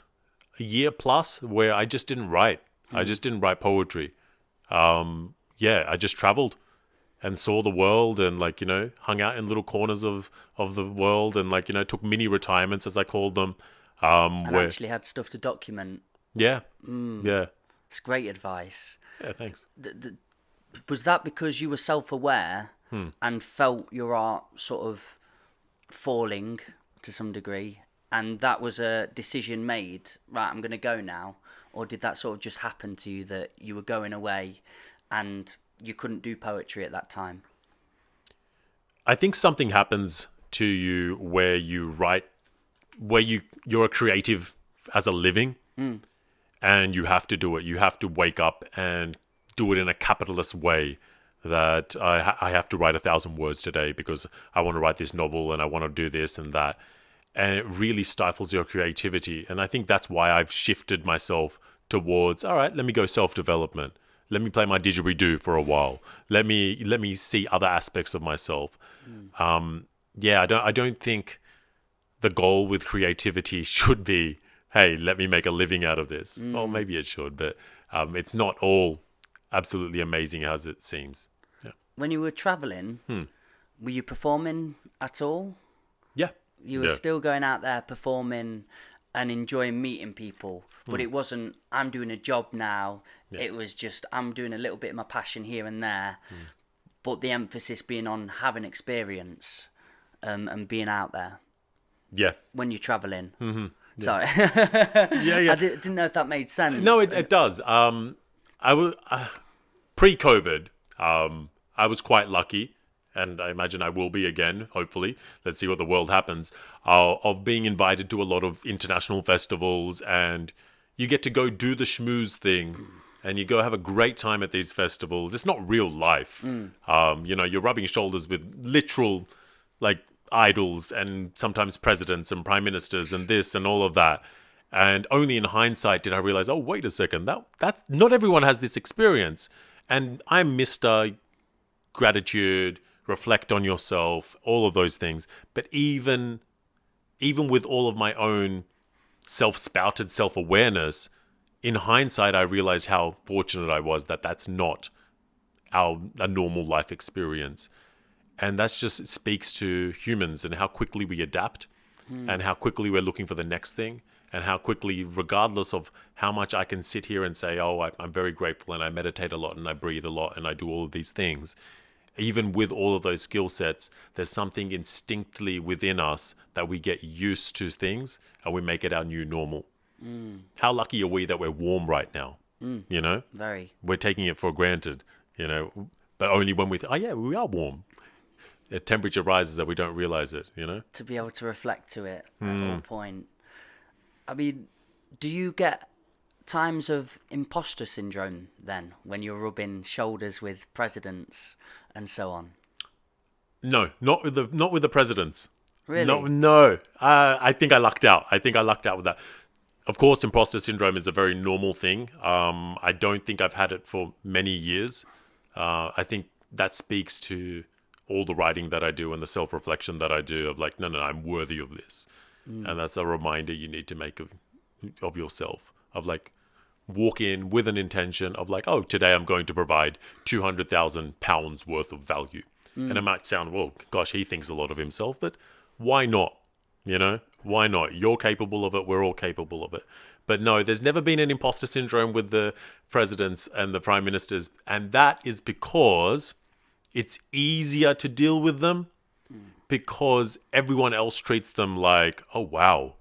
year plus, where I just didn't write. I just didn't write poetry. I just traveled and saw the world and hung out in little corners of the world and took mini retirements, as I called them. And actually had stuff to document. Yeah. It's great advice. Yeah, thanks. Was that because you were self-aware and felt your art sort of falling to some degree, and that was a decision made, right, I'm going to go now? Or did that sort of just happen to you, that you were going away and you couldn't do poetry at that time? I think something happens to you where you're a creative as a living, and you have to do it. You have to wake up and do it in a capitalist way. That I have to write 1,000 words today because I want to write this novel and I want to do this and that. And it really stifles your creativity. And I think that's why I've shifted myself towards, all right, let me go self-development. Let me play my didgeridoo for a while. Let me see other aspects of myself. I don't think the goal with creativity should be, hey, let me make a living out of this. Well, maybe it should, but it's not all absolutely amazing as it seems. Yeah. When you were traveling, were you performing at all? Yeah. You were still going out there performing and enjoying meeting people, but it wasn't, I'm doing a job now. Yeah. It was just, I'm doing a little bit of my passion here and there, but the emphasis being on having experience and being out there. Yeah. When you're traveling. Mm-hmm. Yeah. Sorry. Yeah. I didn't know if that made sense. No, it does. I was pre-COVID. I was quite lucky, and I imagine I will be again. Hopefully, let's see what the world happens. Of being invited to a lot of international festivals, and you get to go do the schmooze thing, and you go have a great time at these festivals. It's not real life. You're rubbing shoulders with literal, like, idols and sometimes presidents and prime ministers and this and all of that. And only in hindsight did I realize, oh, wait a second, that's not everyone has this experience. And I'm Mr. Gratitude, reflect on yourself, all of those things. But even with all of my own self-spouted self-awareness, in hindsight, I realized how fortunate I was that that's not a normal life experience. And that just speaks to humans and how quickly we adapt and how quickly we're looking for the next thing. And how quickly, regardless of how much I can sit here and say, oh, I'm very grateful and I meditate a lot and I breathe a lot and I do all of these things, even with all of those skill sets, there's something instinctively within us that we get used to things and we make it our new normal. How lucky are we that we're warm right now? You know? Very. We're taking it for granted, but only when we we are warm. The temperature rises that we don't realize it, To be able to reflect to it at all point. I mean, do you get times of imposter syndrome then when you're rubbing shoulders with presidents and so on? No, not with the presidents. Really? No. I think I lucked out. with that. Of course, imposter syndrome is a very normal thing. I don't think I've had it for many years. I think that speaks to all the writing that I do and the self-reflection that I do of like, no, I'm worthy of this. And that's a reminder you need to make of yourself, of like, walk in with an intention of like, oh, today I'm going to provide £200,000 worth of value. And it might sound, well, gosh, he thinks a lot of himself, but why not? Why not? You're capable of it. We're all capable of it. But no, there's never been an imposter syndrome with the presidents and the prime ministers. And that is because it's easier to deal with them. Because everyone else treats them like, oh, wow.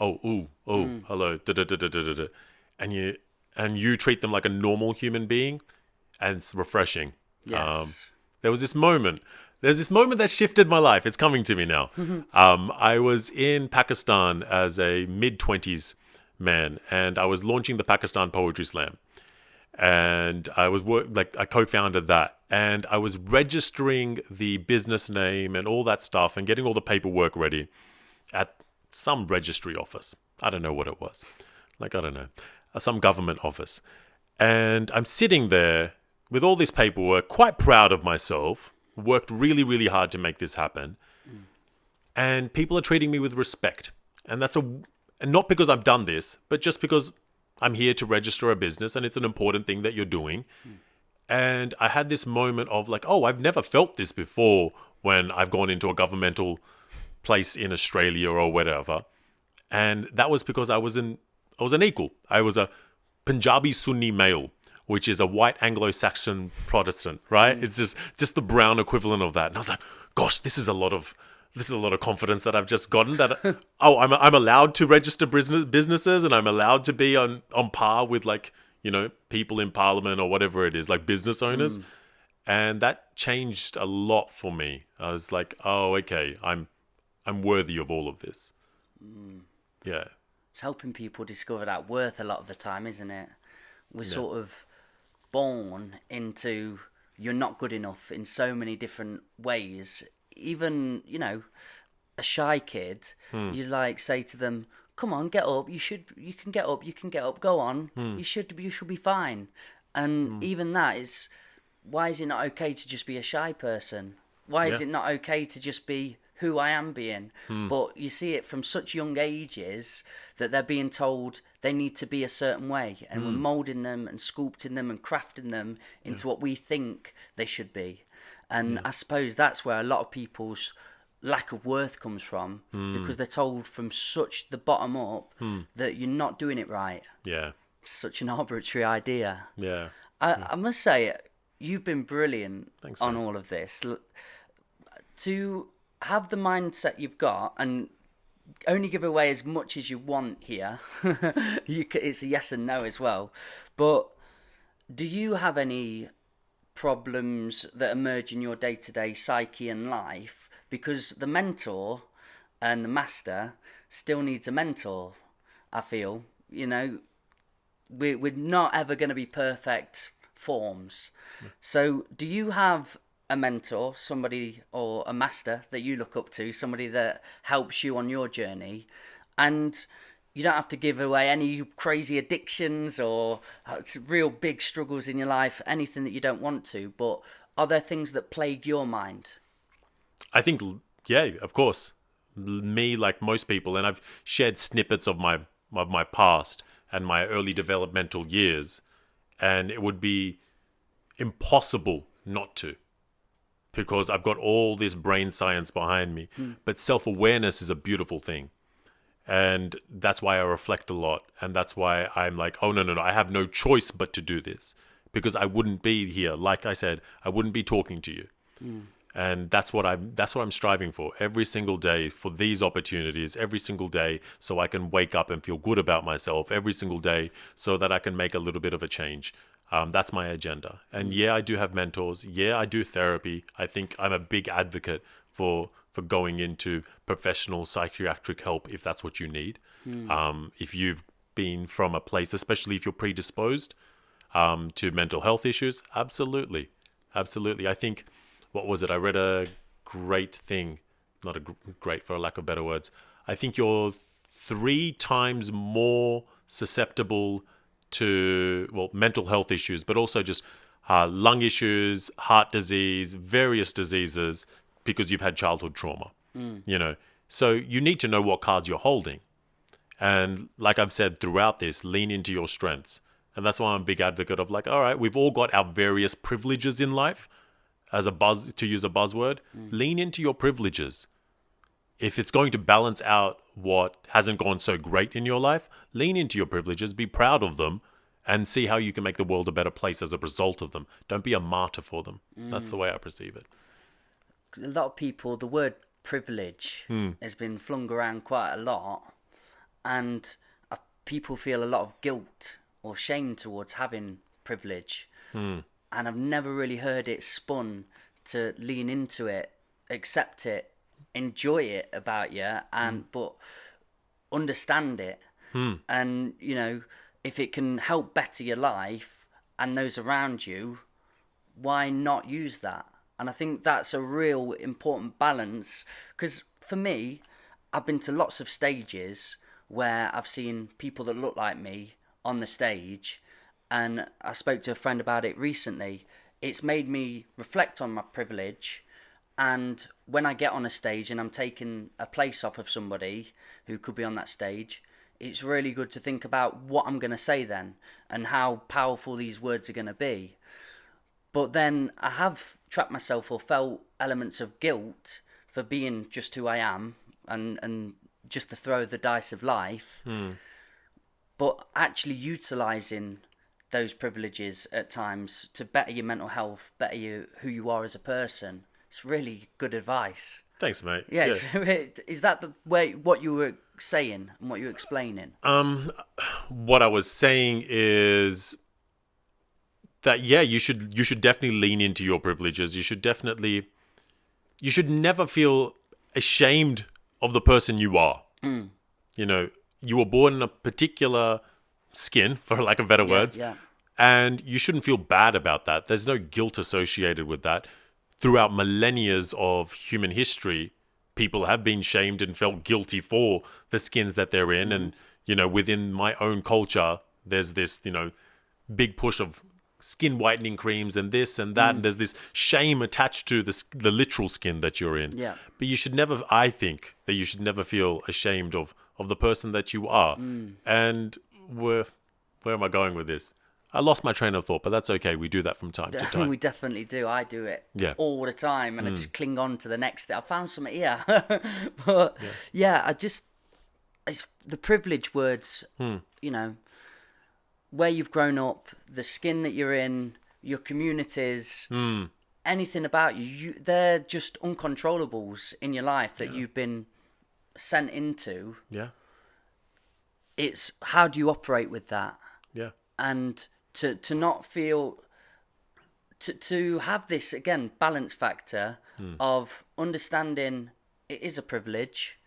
Oh, ooh, oh, hello. Da-da-da-da-da-da. And you treat them like a normal human being. And it's refreshing. Yes. There's this moment that shifted my life. It's coming to me now. I was in Pakistan as a mid-20s man. And I was launching the Pakistan Poetry Slam. And I was I co-founded that. And I was registering the business name and all that stuff and getting all the paperwork ready at some registry office. I don't know what it was. Some government office. And I'm sitting there with all this paperwork, quite proud of myself, worked really, really hard to make this happen. And people are treating me with respect. And and not because I've done this, but just because I'm here to register a business and it's an important thing that you're doing. And I had this moment of like, oh, I've never felt this before when I've gone into a governmental place in Australia or whatever. And that was because I was an equal. I was a Punjabi Sunni male, which is a white Anglo-Saxon Protestant, right? It's just the brown equivalent of that. And I was like, gosh, this is a lot of confidence that I've just gotten that, I'm allowed to register businesses and I'm allowed to be on par with like, people in parliament or whatever it is, like business owners. And that changed a lot for me. I was like, oh, okay, I'm worthy of all of this. Yeah. It's helping people discover that worth a lot of the time, isn't it? We're sort of born into you're not good enough in so many different ways. Even, you know, a shy kid, you like say to them, come on, get up, you can get up, go on, you should be fine. And even that is, why is it not okay to just be a shy person? Why is it not okay to just be who I am being? But you see it from such young ages that they're being told they need to be a certain way, and we're moulding them and sculpting them and crafting them into what we think they should be. And I suppose that's where a lot of people's lack of worth comes from, because they're told from such the bottom up that you're not doing it right. Yeah. Such an arbitrary idea. Yeah. I must say, you've been brilliant. Thanks, on man. all of this. To have the mindset you've got, and only give away as much as you want here. It's a yes and no as well. But do you have any problems that emerge in your day-to-day psyche and life? Because the mentor and the master still needs a mentor, I feel. You know, we're not ever going to be perfect forms. So do you have a mentor, somebody, or a master that you look up to, somebody that helps you on your journey? And you don't have to give away any crazy addictions or real big struggles in your life, anything that you don't want to, but are there things that plague your mind? I think, yeah, of course. Me, like most people, and I've shared snippets of my past and my early developmental years, and it would be impossible not to, because I've got all this brain science behind me. But self-awareness is a beautiful thing. And that's why I reflect a lot. And that's why I'm like, oh, no, I have no choice but to do this. Because I wouldn't be here. Like I said, I wouldn't be talking to you. And that's what I'm striving for every single day, for these opportunities every single day, so I can wake up and feel good about myself every single day, so that I can make a little bit of a change. That's my agenda. And yeah, I do have mentors. Yeah, I do therapy. I think I'm a big advocate for going into professional psychiatric help if that's what you need. If you've been from a place, especially if you're predisposed to mental health issues, absolutely. I think, what was it? I read a great thing, not a great for a lack of better words. I think you're 3 times more susceptible to, well, mental health issues, but also just lung issues, heart disease, various diseases, because you've had childhood trauma. You know, so you need to know what cards you're holding. And like I've said throughout this, lean into your strengths. And that's why I'm a big advocate of, like, all right, we've all got our various privileges in life. To use a buzzword, lean into your privileges. If it's going to balance out what hasn't gone so great in your life, lean into your privileges, be proud of them, and see how you can make the world a better place as a result of them. Don't be a martyr for them. That's the way I perceive it. A lot of people, the word privilege has been flung around quite a lot, and people feel a lot of guilt or shame towards having privilege. And I've never really heard it spun to lean into it, accept it, enjoy it about you, but understand it. And, you know, if it can help better your life and those around you, why not use that? And I think that's a real important balance, because for me, I've been to lots of stages where I've seen people that look like me on the stage, and I spoke to a friend about it recently. It's made me reflect on my privilege, and when I get on a stage and I'm taking a place off of somebody who could be on that stage, it's really good to think about what I'm going to say then and how powerful these words are going to be. But then I have trapped myself or felt elements of guilt for being just who I am and just to throw the dice of life. But actually utilising those privileges at times to better your mental health, better who you are as a person. It's really good advice. Thanks, mate. Yeah. Is that the way what you were saying and what you were explaining? What I was saying is that you should definitely lean into your privileges. You should never feel ashamed of the person you are. You know, you were born in a particular skin, for lack of better words, and you shouldn't feel bad about that. There's no guilt associated with that. Throughout millennia of human history, people have been shamed and felt guilty for the skins that they're in. And, you know, within my own culture, there's this, you know, big push of skin whitening creams and this and that. And there's this shame attached to the literal skin that you're in. Yeah. But I think that you should never feel ashamed of the person that you are. And where am I going with this? I lost my train of thought, but that's okay. We do that from time to time. We definitely do. I do it all the time, and I just cling on to the next thing. I found something here. But it's the privilege words, you know, where you've grown up, the skin that you're in, your communities, anything about you, they're just uncontrollables in your life that you've been sent into. Yeah. It's how do you operate with that? Yeah. And to not feel, to have this, again, balance factor of understanding it is a privilege,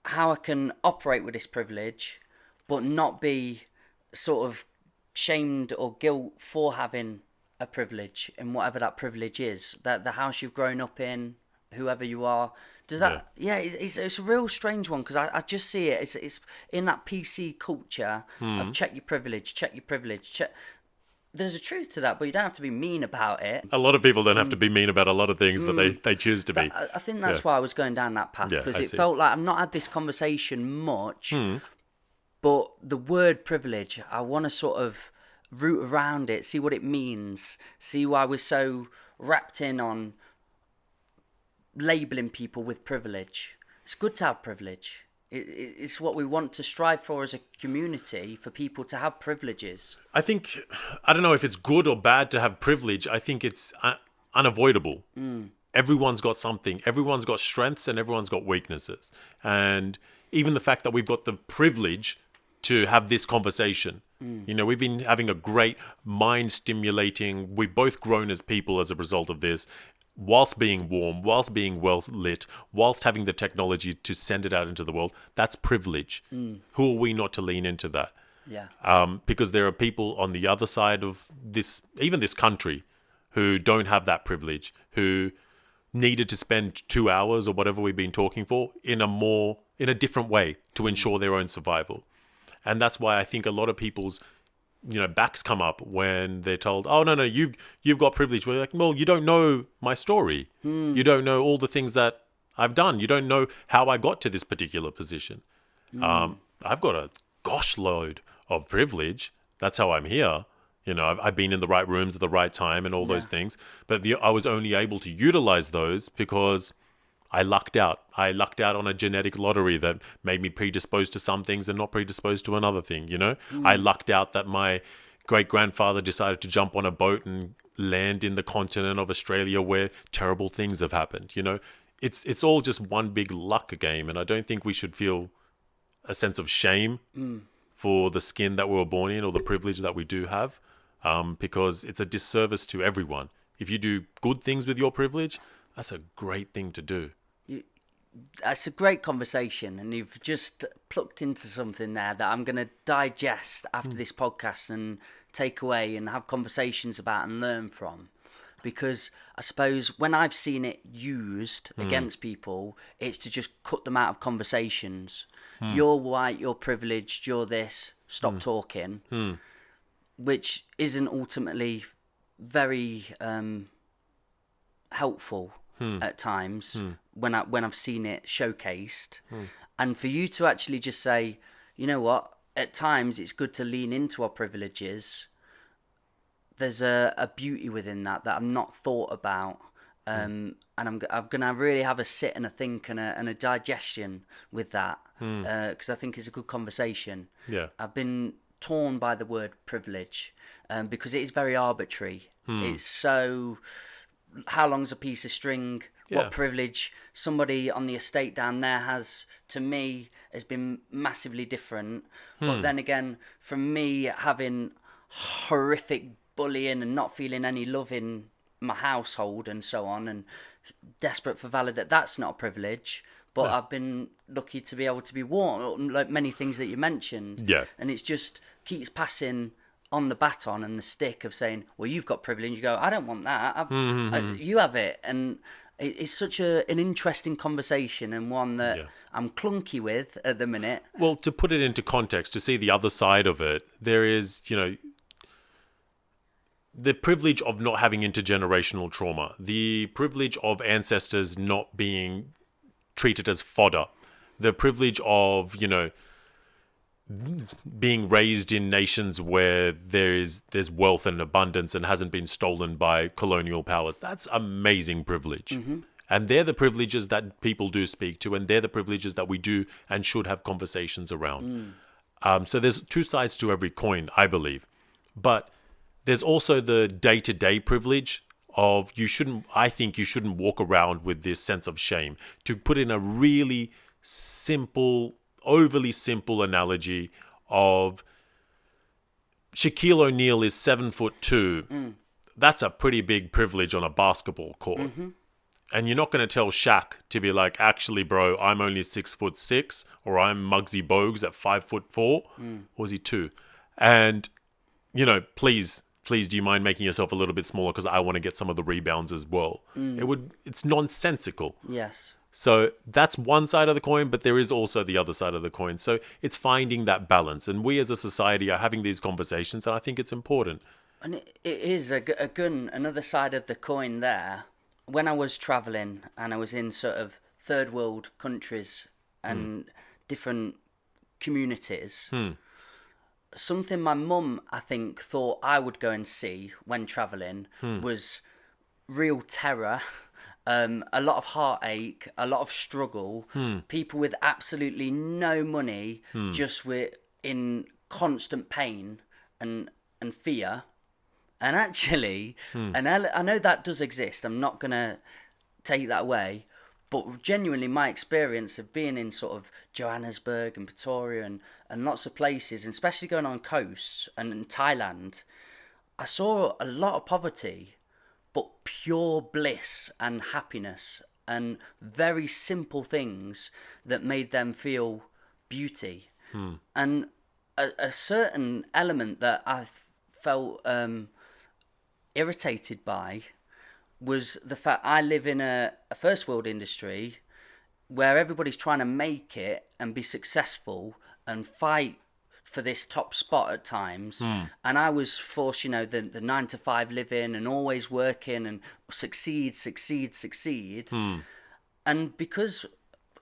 how I can operate with this privilege, but not be sort of shamed or guilt for having a privilege, and whatever that privilege is, that the house you've grown up in, whoever you are. Does that? It's a real strange one, because I just see it. It's in that PC culture of check your privilege. There's a truth to that, but you don't have to be mean about it. A lot of people don't have to be mean about a lot of things, but they choose to be. I think that's why I was going down that path, because it felt like I've not had this conversation much, but the word privilege, I want to sort of root around it, see what it means, see why we're so wrapped in on labelling people with privilege. It's good to have privilege. It's what we want to strive for as a community, for people to have privileges. I don't know if it's good or bad to have privilege. I think it's unavoidable. Everyone's got something. Everyone's got strengths and everyone's got weaknesses. And even the fact that we've got the privilege to have this conversation. You know, we've been having a great mind-stimulating... We've both grown as people as a result of this, whilst being warm, whilst being well lit, whilst having the technology to send it out into the world. That's privilege. Who are we not to lean into that? Yeah. Because there are people on the other side of this, even this country, who don't have that privilege, who needed to spend 2 hours or whatever we've been talking for in a different way to ensure their own survival. And that's why I think a lot of people's, you know, backs come up when they're told, "Oh no, you've got privilege." We're like, "Well, you don't know my story. You don't know all the things that I've done. You don't know how I got to this particular position. I've got a gosh load of privilege. That's how I'm here. You know, I've been in the right rooms at the right time and all those things. But I was only able to utilize those because I lucked out. I lucked out on a genetic lottery that made me predisposed to some things and not predisposed to another thing, you know? I lucked out that my great-grandfather decided to jump on a boat and land in the continent of Australia where terrible things have happened, you know? It's all just one big luck game, and I don't think we should feel a sense of shame for the skin that we were born in or the privilege that we do have, because it's a disservice to everyone. If you do good things with your privilege, that's a great thing to do. That's a great conversation, and you've just plucked into something there that I'm going to digest after this podcast and take away and have conversations about and learn from. Because I suppose when I've seen it used against people, it's to just cut them out of conversations. You're white, you're privileged, you're this, stop talking. Which isn't ultimately very helpful at times when I've seen it showcased. And for you to actually just say, you know what, at times it's good to lean into our privileges. There's a beauty within that I've not thought about. And I'm going to really have a sit and a think and a digestion with that, because I think it's a good conversation. Yeah. I've been torn by the word privilege because it is very arbitrary. It's so... How long's a piece of string? What privilege somebody on the estate down there has, to me, has been massively different. But then again, from me having horrific bullying and not feeling any love in my household and so on, and desperate for validation. That's not a privilege, but I've been lucky to be able to be warm, like many things that you mentioned. Yeah. And it's just keeps passing on the baton and the stick of saying, well, you've got privilege. You go, I don't want that. You have it. And it's such an interesting conversation, and one that I'm clunky with at the minute. Well, to put it into context, to see the other side of it, there is, the privilege of not having intergenerational trauma, the privilege of ancestors not being treated as fodder, the privilege of, being raised in nations where there's wealth and abundance and hasn't been stolen by colonial powers. That's amazing privilege. And they're the privileges that people do speak to, and they're the privileges that we do and should have conversations around. So there's two sides to every coin, I believe. But there's also the day-to-day privilege of I think you shouldn't walk around with this sense of shame. To put in a really simple, overly simple analogy of Shaquille O'Neal is 7'2". That's a pretty big privilege on a basketball court. And you're not going to tell Shaq to be like, actually, bro, I'm only 6'6", or I'm Muggsy Bogues at 5'4", or was he 2? And, please, do you mind making yourself a little bit smaller because I want to get some of the rebounds as well? It's nonsensical. Yes. So that's one side of the coin, but there is also the other side of the coin. So it's finding that balance. And we as a society are having these conversations, and I think it's important. And it is another side of the coin there. When I was travelling and I was in sort of third world countries and different communities, something my mum, I think, thought I would go and see when travelling was real terror, a lot of heartache, a lot of struggle, people with absolutely no money, just in constant pain and fear. And actually, and I know that does exist, I'm not going to take that away, but genuinely my experience of being in sort of Johannesburg and Pretoria and lots of places, and especially going on coasts and in Thailand, I saw a lot of poverty, but pure bliss and happiness and very simple things that made them feel beauty. And a certain element that I felt irritated by was the fact I live in a first world industry where everybody's trying to make it and be successful and fight for this top spot at times, and I was forced, the 9-to-5 living and always working and succeed, and because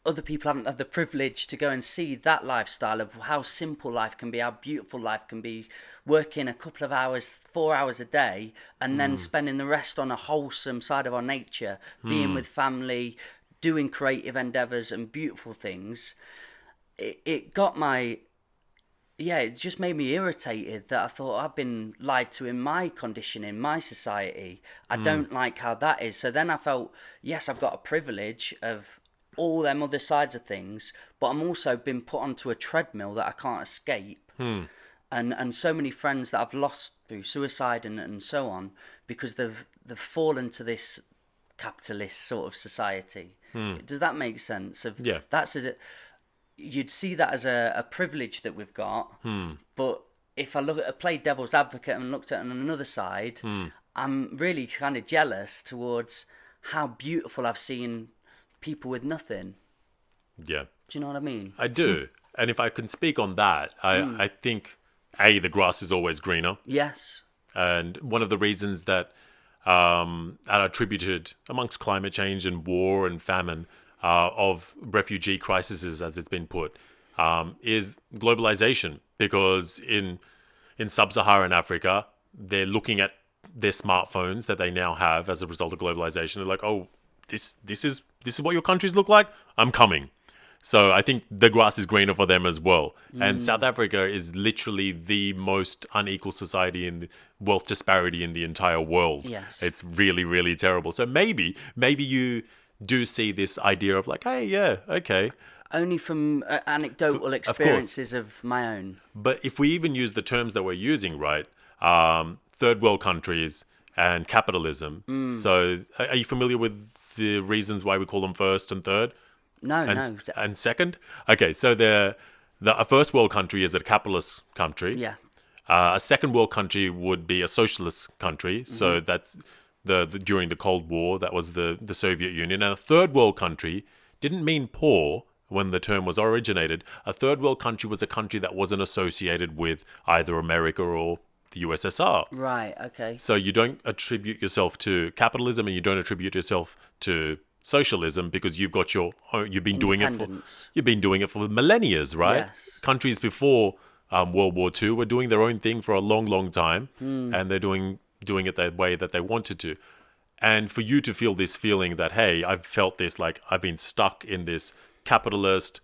other people haven't had the privilege to go and see that lifestyle of how simple life can be, how beautiful life can be, working a couple of hours, 4 hours a day, and then spending the rest on a wholesome side of our nature, being with family, doing creative endeavours and beautiful things, it got my... Yeah, it just made me irritated that I thought I've been lied to in my condition, in my society. I don't like how that is. So then I felt, yes, I've got a privilege of all them other sides of things, but I'm also been put onto a treadmill that I can't escape. And so many friends that I've lost through suicide and so on, because they've fallen to this capitalist sort of society. Does that make sense? Yeah. You'd see that as a privilege that we've got, but if I played devil's advocate and looked at it on another side, I'm really kind of jealous towards how beautiful I've seen people with nothing. Yeah. Do you know what I mean? I do. And if I can speak on that, I think, the grass is always greener. Yes. And one of the reasons that are attributed amongst climate change and war and famine of refugee crises, as it's been put, is globalization. Because in sub-Saharan Africa, they're looking at their smartphones that they now have as a result of globalization. They're like, oh, this is what your countries look like? I'm coming. So I think the grass is greener for them as well. And South Africa is literally the most unequal society in the wealth disparity in the entire world. Yes. It's really, really terrible. So maybe you do see this idea of like, hey, yeah, okay. Only from anecdotal experiences of my own. But if we even use the terms that we're using, right, third world countries and capitalism. So are you familiar with the reasons why we call them first and third? No, And second? Okay, so a first world country is a capitalist country. Yeah. A second world country would be a socialist country. So that's during the Cold War, that was the Soviet Union. And a third world country didn't mean poor when the term was originated. A third world country was a country that wasn't associated with either America or the USSR. Right, okay. So you don't attribute yourself to capitalism and you don't attribute yourself to socialism because you've been doing it for millennia, right? Yes. Countries before World War II were doing their own thing for a long, long time, and they're doing it the way that they wanted to. And for you to feel this feeling that, hey, I've felt this, like I've been stuck in this capitalist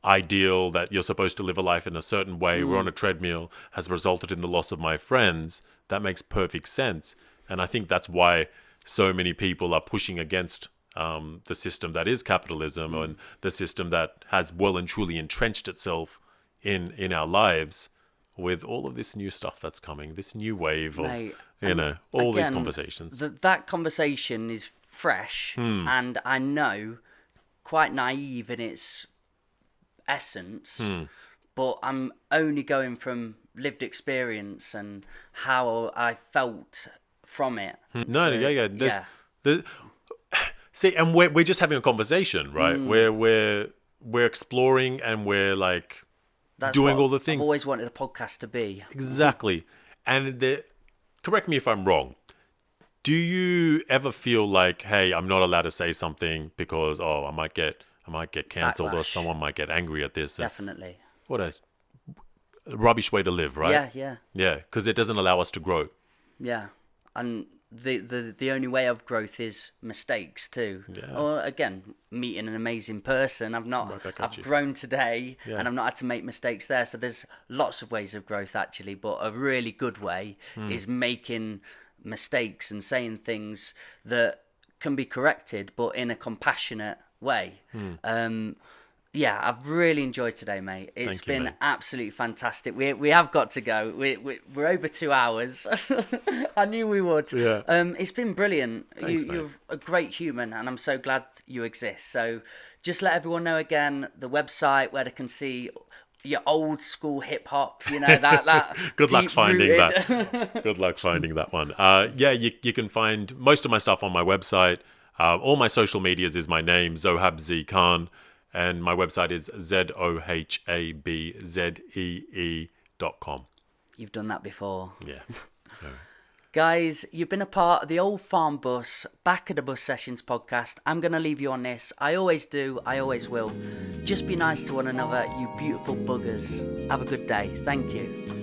ideal that you're supposed to live a life in a certain way, we're on a treadmill, has resulted in the loss of my friends, that makes perfect sense. And I think that's why so many people are pushing against the system that is capitalism and the system that has well and truly entrenched itself in our lives with all of this new stuff that's coming, this new wave of, Mate, all these again, conversations. That conversation is fresh and I know quite naive in its essence, but I'm only going from lived experience and how I felt from it. See, and we're just having a conversation, right? We're exploring and we're like doing what all the things. I've always wanted a podcast to be. Exactly. And correct me if I'm wrong. Do you ever feel like, hey, I'm not allowed to say something because I might get cancelled or Backlash. someone might get angry at this? Definitely. What a rubbish way to live, right? Yeah. Yeah, because it doesn't allow us to grow. Yeah. And the only way of growth is mistakes too. Yeah. Or again, meeting an amazing person. I've grown today and I've not had to make mistakes there. So there's lots of ways of growth actually, but a really good way is making mistakes and saying things that can be corrected, but in a compassionate way. Yeah, I've really enjoyed today, mate. It's been mate. absolutely fantastic. We have got to go. We're over 2 hours. I knew we would. Yeah. It's been brilliant. Thanks, You're a great human, and I'm so glad you exist. So just let everyone know again the website where they can see your old school hip hop. You know that. Good luck finding deep-rooted- that. Good luck finding that one. You can find most of my stuff on my website. All my social medias is my name, Zohab Zee Khan. And my website is zohabzee.com. You've done that before. Yeah. Guys, you've been a part of the Old Farm Bus, Back of the Bus Sessions podcast. I'm going to leave you on this. I always do. I always will. Just be nice to one another, you beautiful buggers. Have a good day. Thank you.